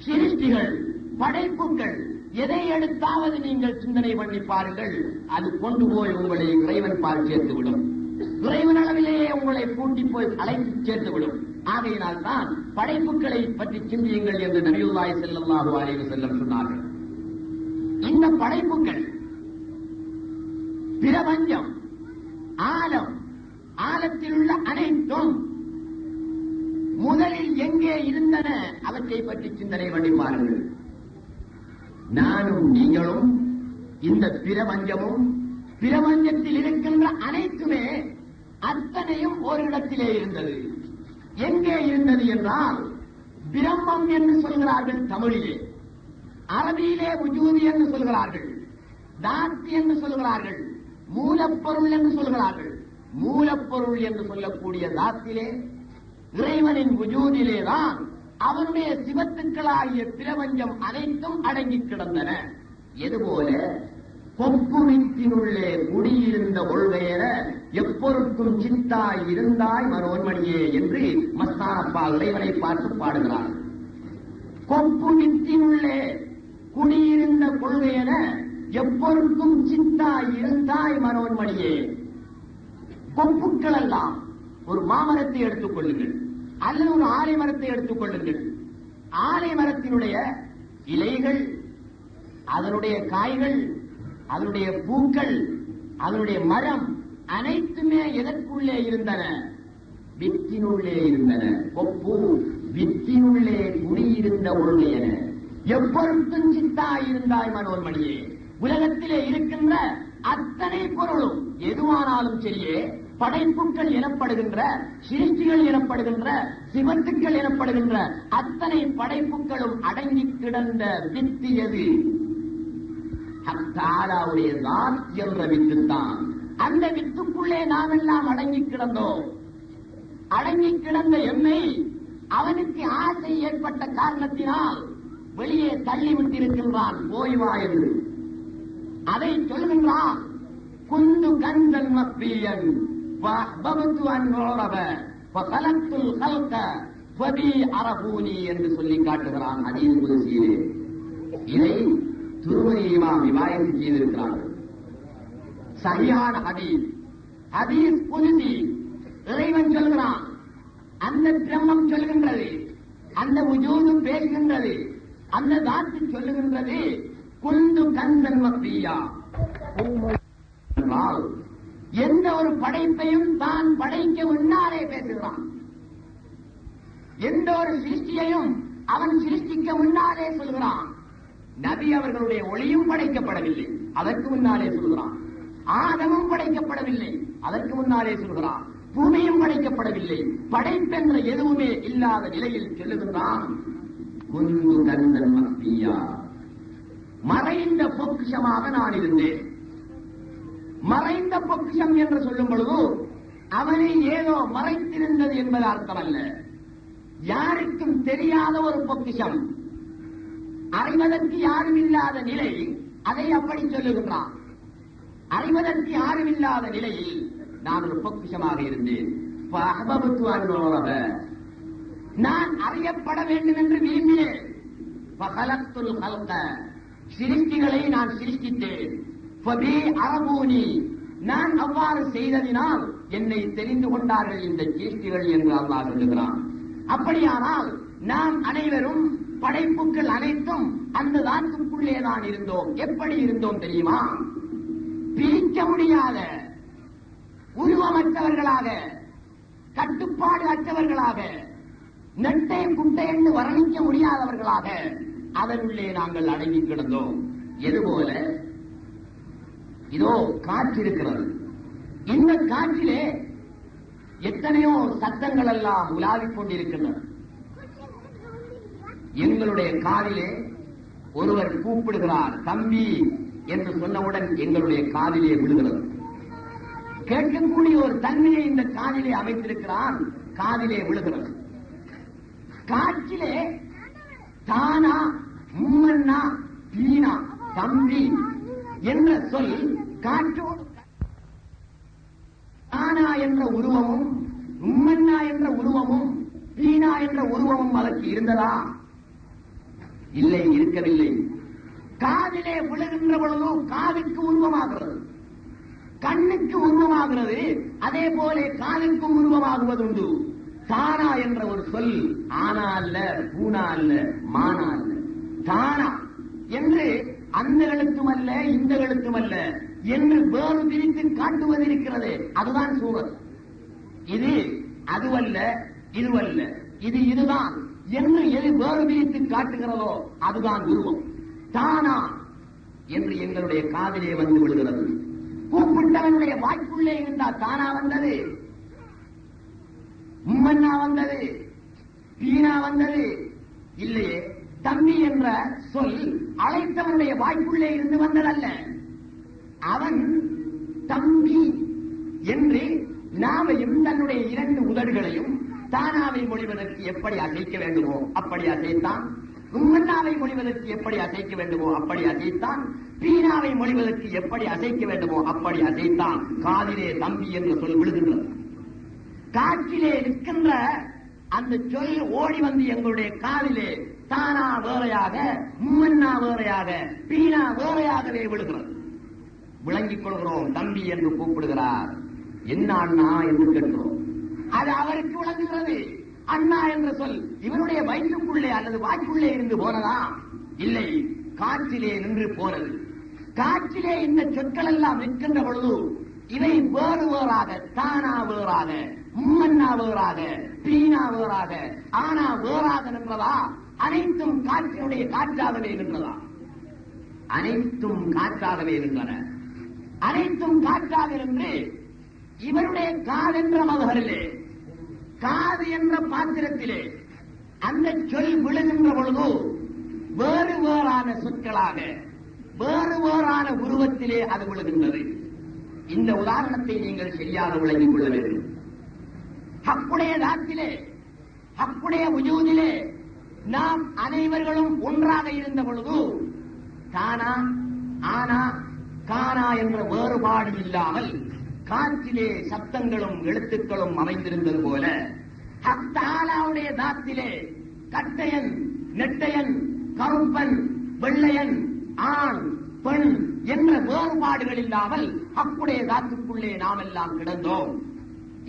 சிருஷ்டிகள், படைப்புகள். எதை எடுத்தாவது நீங்கள் சிந்தனை பண்ணி பாருங்கள், அது கொண்டு போய் உங்களை இறைவன் பால் சேர்த்துவிடும். இறைவன் அளவிலேயே உங்களை கூட்டி போய் அழைத்து சேர்த்துவிடும். ஆகையினால் தான் படைப்புகளை பற்றி சிந்தியுங்கள் என்று நபியுல்லாஹி ஸல்லல்லாஹு அலைஹி வஸல்லம் சொன்னார்கள். இந்த படைப்புகள் பிரபஞ்சம், ஆலம், ஆலத்தில் உள்ள அனைத்தும் முதலில் எங்கே இருந்தன அவற்றை பற்றி சிந்தனை பண்ணி பாருங்கள். நானும் நீங்களும் இந்த பிரபஞ்சமும் பிரபஞ்சத்தில் இருக்கின்ற அனைத்துமே அத்தனையும் ஒரு இடத்திலே இருந்தது. எங்கே இருந்தது என்றால் பிரம்மம் என்று சொல்கிறார்கள் தமிழிலே, அரபியிலே வுஜூதி என்று சொல்கிறார்கள், தாத்தி என்று சொல்கிறார்கள், மூலப்பொருள் என்று சொல்கிறார்கள். மூலப்பொருள் என்று சொல்லக்கூடிய தாத்திலே இறைவனின் வுஜூதிலேதான் அவனுடைய சிவத்துக்களாகிய பிரபஞ்சம் அனைத்தும் அடங்கி கிடந்தன. எதுபோல கொப்புவித்தினுள்ளே குடியிருந்த கொள்கையென எப்பொருட்கும் சித்தாய் இருந்தாய் மனோன்மணியே என்று மஸ்தானப்பா இறைவனை பார்த்து பாடுகிறார். கொப்புவித்தினுள்ளே குடியிருந்த கொள்கையென எப்பொருட்கும் சித்தாய் இருந்தாய் மனோன்மணியே. கொப்புக்கள் எல்லாம் ஒரு மாமரத்தை எடுத்துக் கொள்ளுங்கள் அல்லது ஒரு ஆலை மரத்தை எடுத்துக் கொள்ளுங்கள். ஆலை மரத்தினுடைய இலைகள், அதனுடைய காய்கள், அதனுடைய பூக்கள், அதனுடைய மரம் அனைத்துமே எதற்குள்ளே இருந்தன? வித்தினுள்ளே இருந்தன. கொப்பு வித்தினுள்ளே குடியிருந்த ஒழுங்கையன எப்பொருட்டும் சித்தாய் இருந்தாய் மனோன்மணியே. உலகத்திலே இருக்கின்ற அத்தனை பொருளும் எதுவானாலும் சரியே, படைப்புகள் எனப்படுகின்ற, சிருஷ்டிகள் எனப்படுகின்ற, சிவத்துக்கள் எனப்படுகின்ற அத்தனை படைப்புகளும் அடங்கி கிடந்த வித்து எது? தாலாவுடைய தான் என்ற வித்துத்தான். அந்த வித்துக்குள்ளே நாம் எல்லாம் அடங்கி கிடந்தோம். அடங்கி கிடந்த எம்மை அவனுக்கு ஆசை ஏற்பட்ட காரணத்தினால் வெளியே தள்ளிவிட்டிருக்கின்றான். போய் வா என்று அதை சொல்கின்றான். குந்து கந்தன் மப்பியன் என்று சொல்லி காட்டுகிறான் ஹதீஸ் குத்ஸியிலே. இதை துருமணி இமாம் ரிவாயத் செய்திருக்கிறார்கள். சரியான ஹதீஸ். ஹதீஸ் குத்ஸி. இறைவன் சொல்கிறான், அந்த பிரம்மம் சொல்கின்றது, அந்த வுஜூதும் பேசுகின்றது, அந்த தாத்து சொல்லுகின்றது. குந்து கந்தன் மப்பியா என்றால் எந்த ஒரு படைப்பையும் தான் படைக்க முன்னாலே பேசுகிறான். எந்த ஒரு சிருஷ்டியையும் அவன் சிருஷ்டிக்க முன்னாலே சொல்கிறான். நபி அவர்களுடைய ஒளியும் படைக்கப்படவில்லை, அதற்கு முன்னாலே சொல்கிறான். ஆதமும் படைக்கப்படவில்லை, அதற்கு முன்னாலே சொல்கிறான். பூமியும் படைக்கப்படவில்லை, படைப்பென்ற எதுவுமே இல்லாத நிலையில் சொல்லுகின்றான். குந்து கந்தன் மப்பியா, மறைந்த பொக்கிஷமாக நான் இருந்தேன். மறைந்த பொக்கிஷம் என்று சொல்லும் பொழுது அவனை ஏதோ மறைத்திருந்தது என்பது அர்த்தமல்ல. யாருக்கும் தெரியாத ஒரு பொக்கிஷம், அறிவதற்கு யாரும் இல்லாத நிலை, அதை அப்படி சொல்லுகின்றான். அறிவதற்கு யாரும் இல்லாத நிலையில் நான் ஒரு பொக்கிஷமாக இருந்தேன். நான் அறியப்பட வேண்டும் என்று விரும்பினேன். சிருஷ்டிகளை நான் சிருஷ்டித்தேன். நான் அவ்வாறு செய்ததினால் என்னை தெரிந்து கொண்டார்கள் இந்த சிருஷ்டிகள் என்று அல்லாஹ் சொல்லுகிறான். அப்படியானால் நாம் அனைவரும், படைப்புகள் அனைத்தும் அந்த தாத்துக்குள்ளே தான் இருந்தோம். எப்படி இருந்தோம் தெரியுமா? பிரிக்க முடியாத, உருவமற்றவர்களாக, கட்டுப்பாடு அற்றவர்களாக, நெட்டை குட்டை என்று வர்ணிக்க முடியாதவர்களாக அதனுள்ளே நாங்கள் அடங்கி கிடந்தோம். எதுபோல இதோ காற்று இருக்கிறது. இந்த காற்றிலே எத்தனையோ சத்தங்கள் எல்லாம் உலாவிக் கொண்டிருக்கின்றன. எங்களுடைய காதிலே ஒருவர் கூப்பிடுகிறார், தம்பி என்று சொன்னவுடன் எங்களுடைய காதிலே விழுகிறது. கேட்கக்கூடிய ஒரு தன்மையை இந்த காதிலே அமைத்திருக்கிறான், காதிலே விழுகிறது. காற்றிலே தானா, மும்மன்னா, பீனா, தம்பி என்ற சொல் காற்றோடு ஆனா என்ற உருவமும் உம்மன்னா என்ற உருவமும் பீனா என்ற உருவமும் அதற்கு இருந்ததா? இல்லை, இருக்கவில்லை. காதிலே விழுகின்ற பொழுது காதுக்கு உருவமாகிறது, கண்ணுக்கு உருவமாகிறது, அதே போல காதுக்கும் உருவமாகுவதுண்டு. தானா என்ற ஒரு சொல் ஆனா அல்ல, பூனா அல்ல, மானா அல்ல, தானா என்று அந்த எழுத்தும் அல்ல இந்த எழுத்தும் அல்ல என்று வேறு பிரித்து காட்டுவது இருக்கிறது. அதுதான் சூரத். இது அதுவல்ல, இதுவல்ல, இது இதுதான் என்று எது வேறு பிரித்து காட்டுகிறதோ அதுதான் உருவம். தானா என்று எங்களுடைய காதிலே வந்து விடுகிறது. கூப்பிட்டவனுடைய வாய்ப்புள்ளே இருந்தால் தானா வந்தது, உம்மன்னா வந்தது, பீனா வந்தது. இல்லையே, தம்பி என்ற சொல் அழைத்தவனுடைய வாய்ப்புள்ளே இருந்து வந்ததல்ல. அவன் தம்பி என்று நாவையும் தன்னுடைய 2 உதடுகளையும் தானாவை மொழிவதற்கு எப்படி அசைக்க வேண்டுமோ அப்படி அசைத்தான். உம்மன்னாவை மொழிவதற்கு எப்படி அசைக்க வேண்டுமோ அப்படி அசைத்தான். பீனாவை மொழிவதற்கு எப்படி அசைக்க வேண்டுமோ அப்படி அசைத்தான். காதிலே தம்பி என்ற சொல் விழுகின்றது. காற்றிலே நிற்கின்ற அந்த சொல் ஓடி வந்து எங்களுடைய காதிலே தானா வேறையாக, உம்மன்னா வேறையாக, பீனா வேறையாகவே விழுகிறது. விளங்கிக் கொள்கிறோம். தம்பி என்று கூப்பிடுகிறார். என்ன அண்ணா என்று கேட்கிறோம். அது அவருக்கு விளங்குகிறது. அண்ணா என்ற சொல் இவருடைய வயிற்றுக்குள்ளே அல்லது வாய்க்குள்ளே இருந்து போனதா? இல்லை, காற்றிலே நின்று போனது. காற்றிலே இந்த சொற்கள் எல்லாம் நிற்கின்ற பொழுது இவை வேறு வேறாக, தானா வேறாக, உம்மன்னா வேறாக, பீனா வேறாக, ஆனா வேறாக நின்றதா? அனைத்தும் காற்றினுடைய காற்றாகவே நின்றதா? அனைத்தும் காற்றாகவே நின்றன. அனைத்தும் காற்றாக நின்று இவருடைய காதென்ற மகரிலே, காது என்ற பாத்திரத்திலே அந்த சொல் விழுகின்ற பொழுது வேறு வேறான சொற்களாக, வேறு வேறான உருவத்திலே அது விழுகின்றது. இந்த உதாரணத்தை நீங்கள் சரியாக விளங்கிக் கொள்ள வேண்டும். ஹக்குடைய தாத்திலே, ஹக்குடைய உஜூதிலே நாம் அனைவர்களும் ஒன்றாக இருந்த பொழுது தானா, ஆனா, கானா என்ற வேறுபாடு இல்லாமல் காற்றிலே சப்தங்களும் எழுத்துக்களும் அமைந்திருந்தது போல ஹக்தாலாவுடைய தாத்திலே கட்டையன், நெட்டையன், கருப்பன், வெள்ளையன், ஆண், பெண் என்ற வேறுபாடுகள் இல்லாமல் ஹக்குடைய தாத்துக்குள்ளே நாம் எல்லாம் கிடந்தோம்.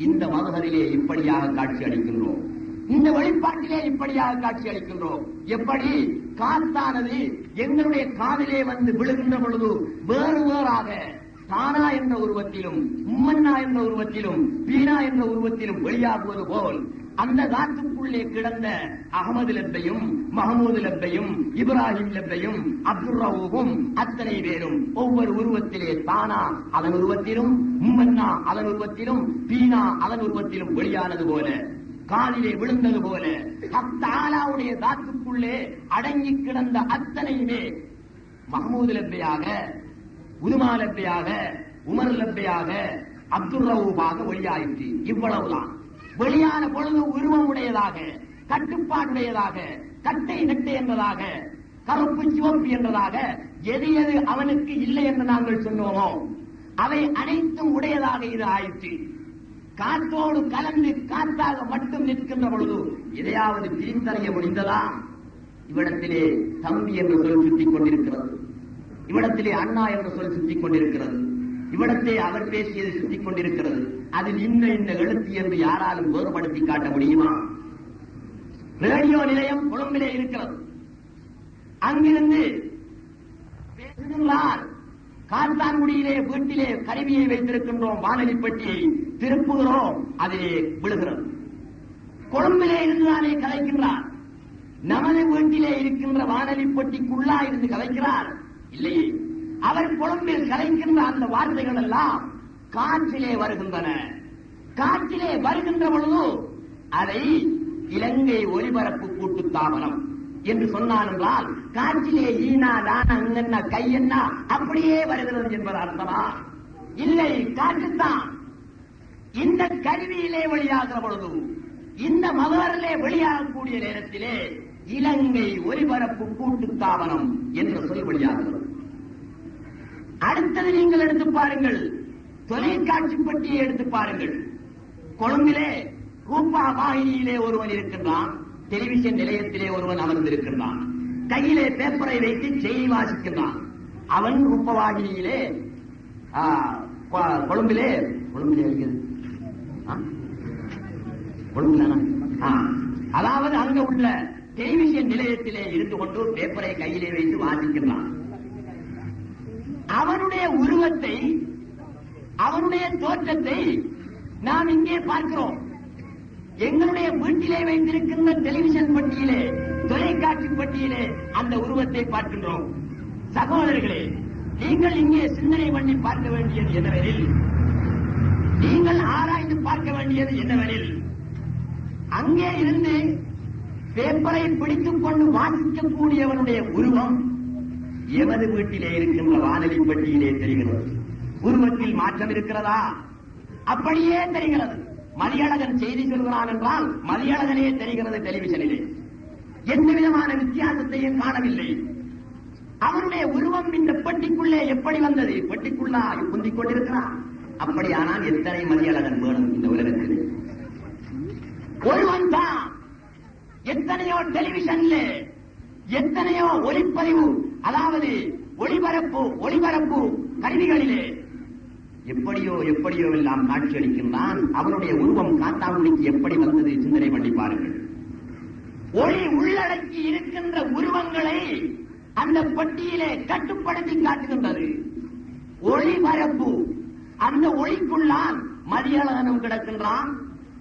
இந்த மதுகரிலே இப்படியாக காட்சி அளிக்கின்றோம். இந்த வெளிப்பாட்டிலே இப்படியாக காட்சி அளிக்கின்றோம். எப்படி? காத்தானது எங்களுடைய காதிலே வந்து விழுகின்ற பொழுது வேறு வேறாக தானா என்ற உருவத்திலும், உம்மன்னா என்ற உருவத்திலும், பீனா என்ற உருவத்திலும் வெளியாகுவது போல் அந்த காத்துக்குள்ளே கிடந்த அகமது லப்பையும், மஹமூது லப்பையும், இப்ராஹிம் லப்பையும், அப்துல் ரவுஃபும் அத்தனை பேரும் ஒவ்வொரு உருவத்திலே தானா அதன் உருவத்திலும், உம்மன்னா அதன் உருவத்திலும், பீனா அதன் உருவத்திலும் வெளியானது போல, காலிலே விழுந்தது போல ஹக்தாலாவுடைய தாத்துக்குள்ளே அடங்கி கிடந்த அத்தனையுமே மஹமூது லப்பையாக, உதுமா லப்பையாக, உமர் லப்பையாக, அப்துல் ரவுஃபாக வெளியாயிற்று. இவ்வளவுதான். வெளியான பொழுது உருவம் உடையதாக, கட்டுப்பாடுடையதாக, கட்டை நெட்டை என்பதாக, கருப்பு சிவப்பு என்பதாக எது எது அவனுக்கு இல்லை என்று நாங்கள் சொன்னோமோ அவை அனைத்தும் உடையதாக இது ஆயிற்று. காற்றோடு கலந்து காற்றாக மட்டும் நிற்கின்ற பொழுது எதையாவது பிரித்தறிய முடிந்ததா? இவ்விடத்திலே தம்பி என்று சொல் சுற்றிக் கொண்டிருக்கிறது, இவ்விடத்திலே அண்ணா என்று சொல் சுற்றிக் கொண்டிருக்கிறது, இவ்விடத்தை அவர் பேசியது சுற்றிக் கொண்டிருக்கிறது. அதில் இன்ன எழுத்து என்று யாராலும் வேறுபடுத்தி காட்ட முடியுமா? ரேடியோ நிலையம் கொழும்பிலே இருக்கிறது. அங்கிருந்து பேசுகின்றார். காத்தான்குடியிலே வீட்டிலே கருவியை வைத்திருக்கின்றோம், வானொலி பெட்டியை திருப்புகிறோம், அதிலே விழுகிறது. கொழும்பிலே இருந்துதானே கலைக்கின்றார். நமது வீட்டிலே இருக்கின்ற வானொலி பெட்டிக்குள்ளா இருந்து கலைக்கிறார்? இல்லையே. அவர் கொழும்பில் கலைக்கின்ற அந்த வார்த்தைகள் எல்லாம் காற்றிலே வருகின்றன. காற்றிலே வருகின்ற பொழுது அதை இலங்கை ஒலிபரப்பு கூட்டுத்தாபனம் என்று சொன்னார் என்றால் காற்றிலே ஈனா தானா அங்கன்னா கையன்னா அப்படியே வருகிறது என்பது அர்த்தமா? இல்லை, காற்றுத்தான். இந்த கருவியிலே வெளியாகிற பொழுது, இந்த மகரிலே வெளியாகக்கூடிய நேரத்திலே இலங்கை ஒலிபரப்பு கூட்டுத்தாபனம் என்ற சொல் வெளியாகிறது. அடுத்தது நீங்கள் எடுத்து பாருங்கள். தொலைக்காட்சி பட்டியை எடுத்து பாருங்கள். கொழும்பிலே ரூபா வாகினியிலே ஒருவன் இருக்கின்றான், டெலிவிஷன் நிலையத்திலே ஒருவன் அமர்ந்திருக்கின்றான், கையிலே பேப்பரை வைத்து செய்தி வாசிக்கின்றான். அவன் ரூபவாகினியிலே கொழும்பிலே அதாவது அங்க உள்ள டெலிவிஷன் நிலையத்திலே இருந்து கொண்டு பேப்பரை கையிலே வைத்து வாசிக்கின்றான். அவனுடைய உருவத்தை, அவனுடைய தோற்றத்தை நாம் இங்கே பார்க்கிறோம். எங்களுடைய வீட்டிலே வைத்திருக்கின்ற டெலிவிஷன் பட்டியலே, தொலைக்காட்சி பட்டியலே அந்த உருவத்தை பார்க்கின்றோம். சகோதரர்களே, நீங்கள் இங்கே சிந்தனை பண்ணி பார்க்க வேண்டியது என்னவெனில், நீங்கள் ஆராய்ந்து பார்க்க வேண்டியது என்னவெனில், அங்கே இருந்து பேப்பரை பிடித்துக் கொண்டு வாசிக்கக்கூடியவனுடைய உருவம் எமது வீட்டிலே இருக்கின்ற வானொலி பெட்டியிலே தெரிகிறது. உருவத்தில் மாற்றம் இருக்கிறதா? அப்படியே தெரிகிறது. மதியழகன் செய்தி சொல்கிறான் என்றால் மதியழகனே தெரிகிறது டெலிவிஷனிலே. எந்த விதமான வித்தியாசத்தையும் காணவில்லை. அவனுடைய உருவம் இந்த பெட்டிக்குள்ளே எப்படி வந்தது? பெட்டிக்குள்ளா குந்திக் கொண்டிருக்கிறான். அப்படியானால் எத்தனை மதியழகன் வேணும் இந்த உலகத்தில்? ஒருவன் தான். எத்தனையோ டெலிவிஷன்ல, எத்தனையோ ஒளிப்பதிவு, அதாவது ஒளிபரப்பு கருவிகளிலே எப்படியோ எல்லாம் காட்சி அளிக்கின்றான். அவனுடைய உருவம் காத்தாங்குடிக்கு எப்படி வந்தது? சிந்தனை பண்ணி பாருங்கள். ஒளி உள்ளடக்கி இருக்கின்ற உருவங்களை அந்த பட்டியலே கட்டுப்படுத்தி காட்டுகின்றது. ஒளிபரப்பு, அந்த ஒளிக்குள்ளான் மதியழகனும் கிடக்கின்றான்,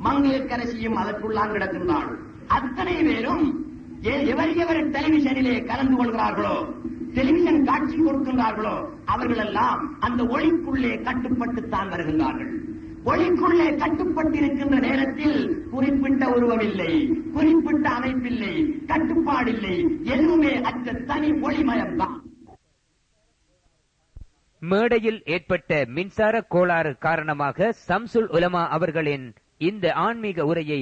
மங்கையர்க்கரசியும் அதற்குள்ளான் கிடக்கின்றாள். அத்தனை பேரும் எவர் டெலிவிஷனிலே கலந்து கொள்கிறார்களோ, டெலிவிஷன் காட்சி கொடுக்கின்றார்களோ, அவர்கள் எல்லாம் அந்த ஒளிக்குள்ளே கட்டுப்பட்டுத்தான் வருகின்றார்கள். ஒளிக்குள்ளே கட்டுப்பட்டிருக்கின்ற நேரத்தில் குறிப்பிட்ட உருவமில்லை, குறிப்பிட்ட அமைப்பில்லை, கட்டுப்பாடில்லை, எதுவுமே அற்ற தனி ஒளிமயம்தான். மேடையில் ஏற்பட்ட மின்சார கோளாறு காரணமாக சம்சுல் உலமா அவர்களின் இந்த ஆன்மீக உரையை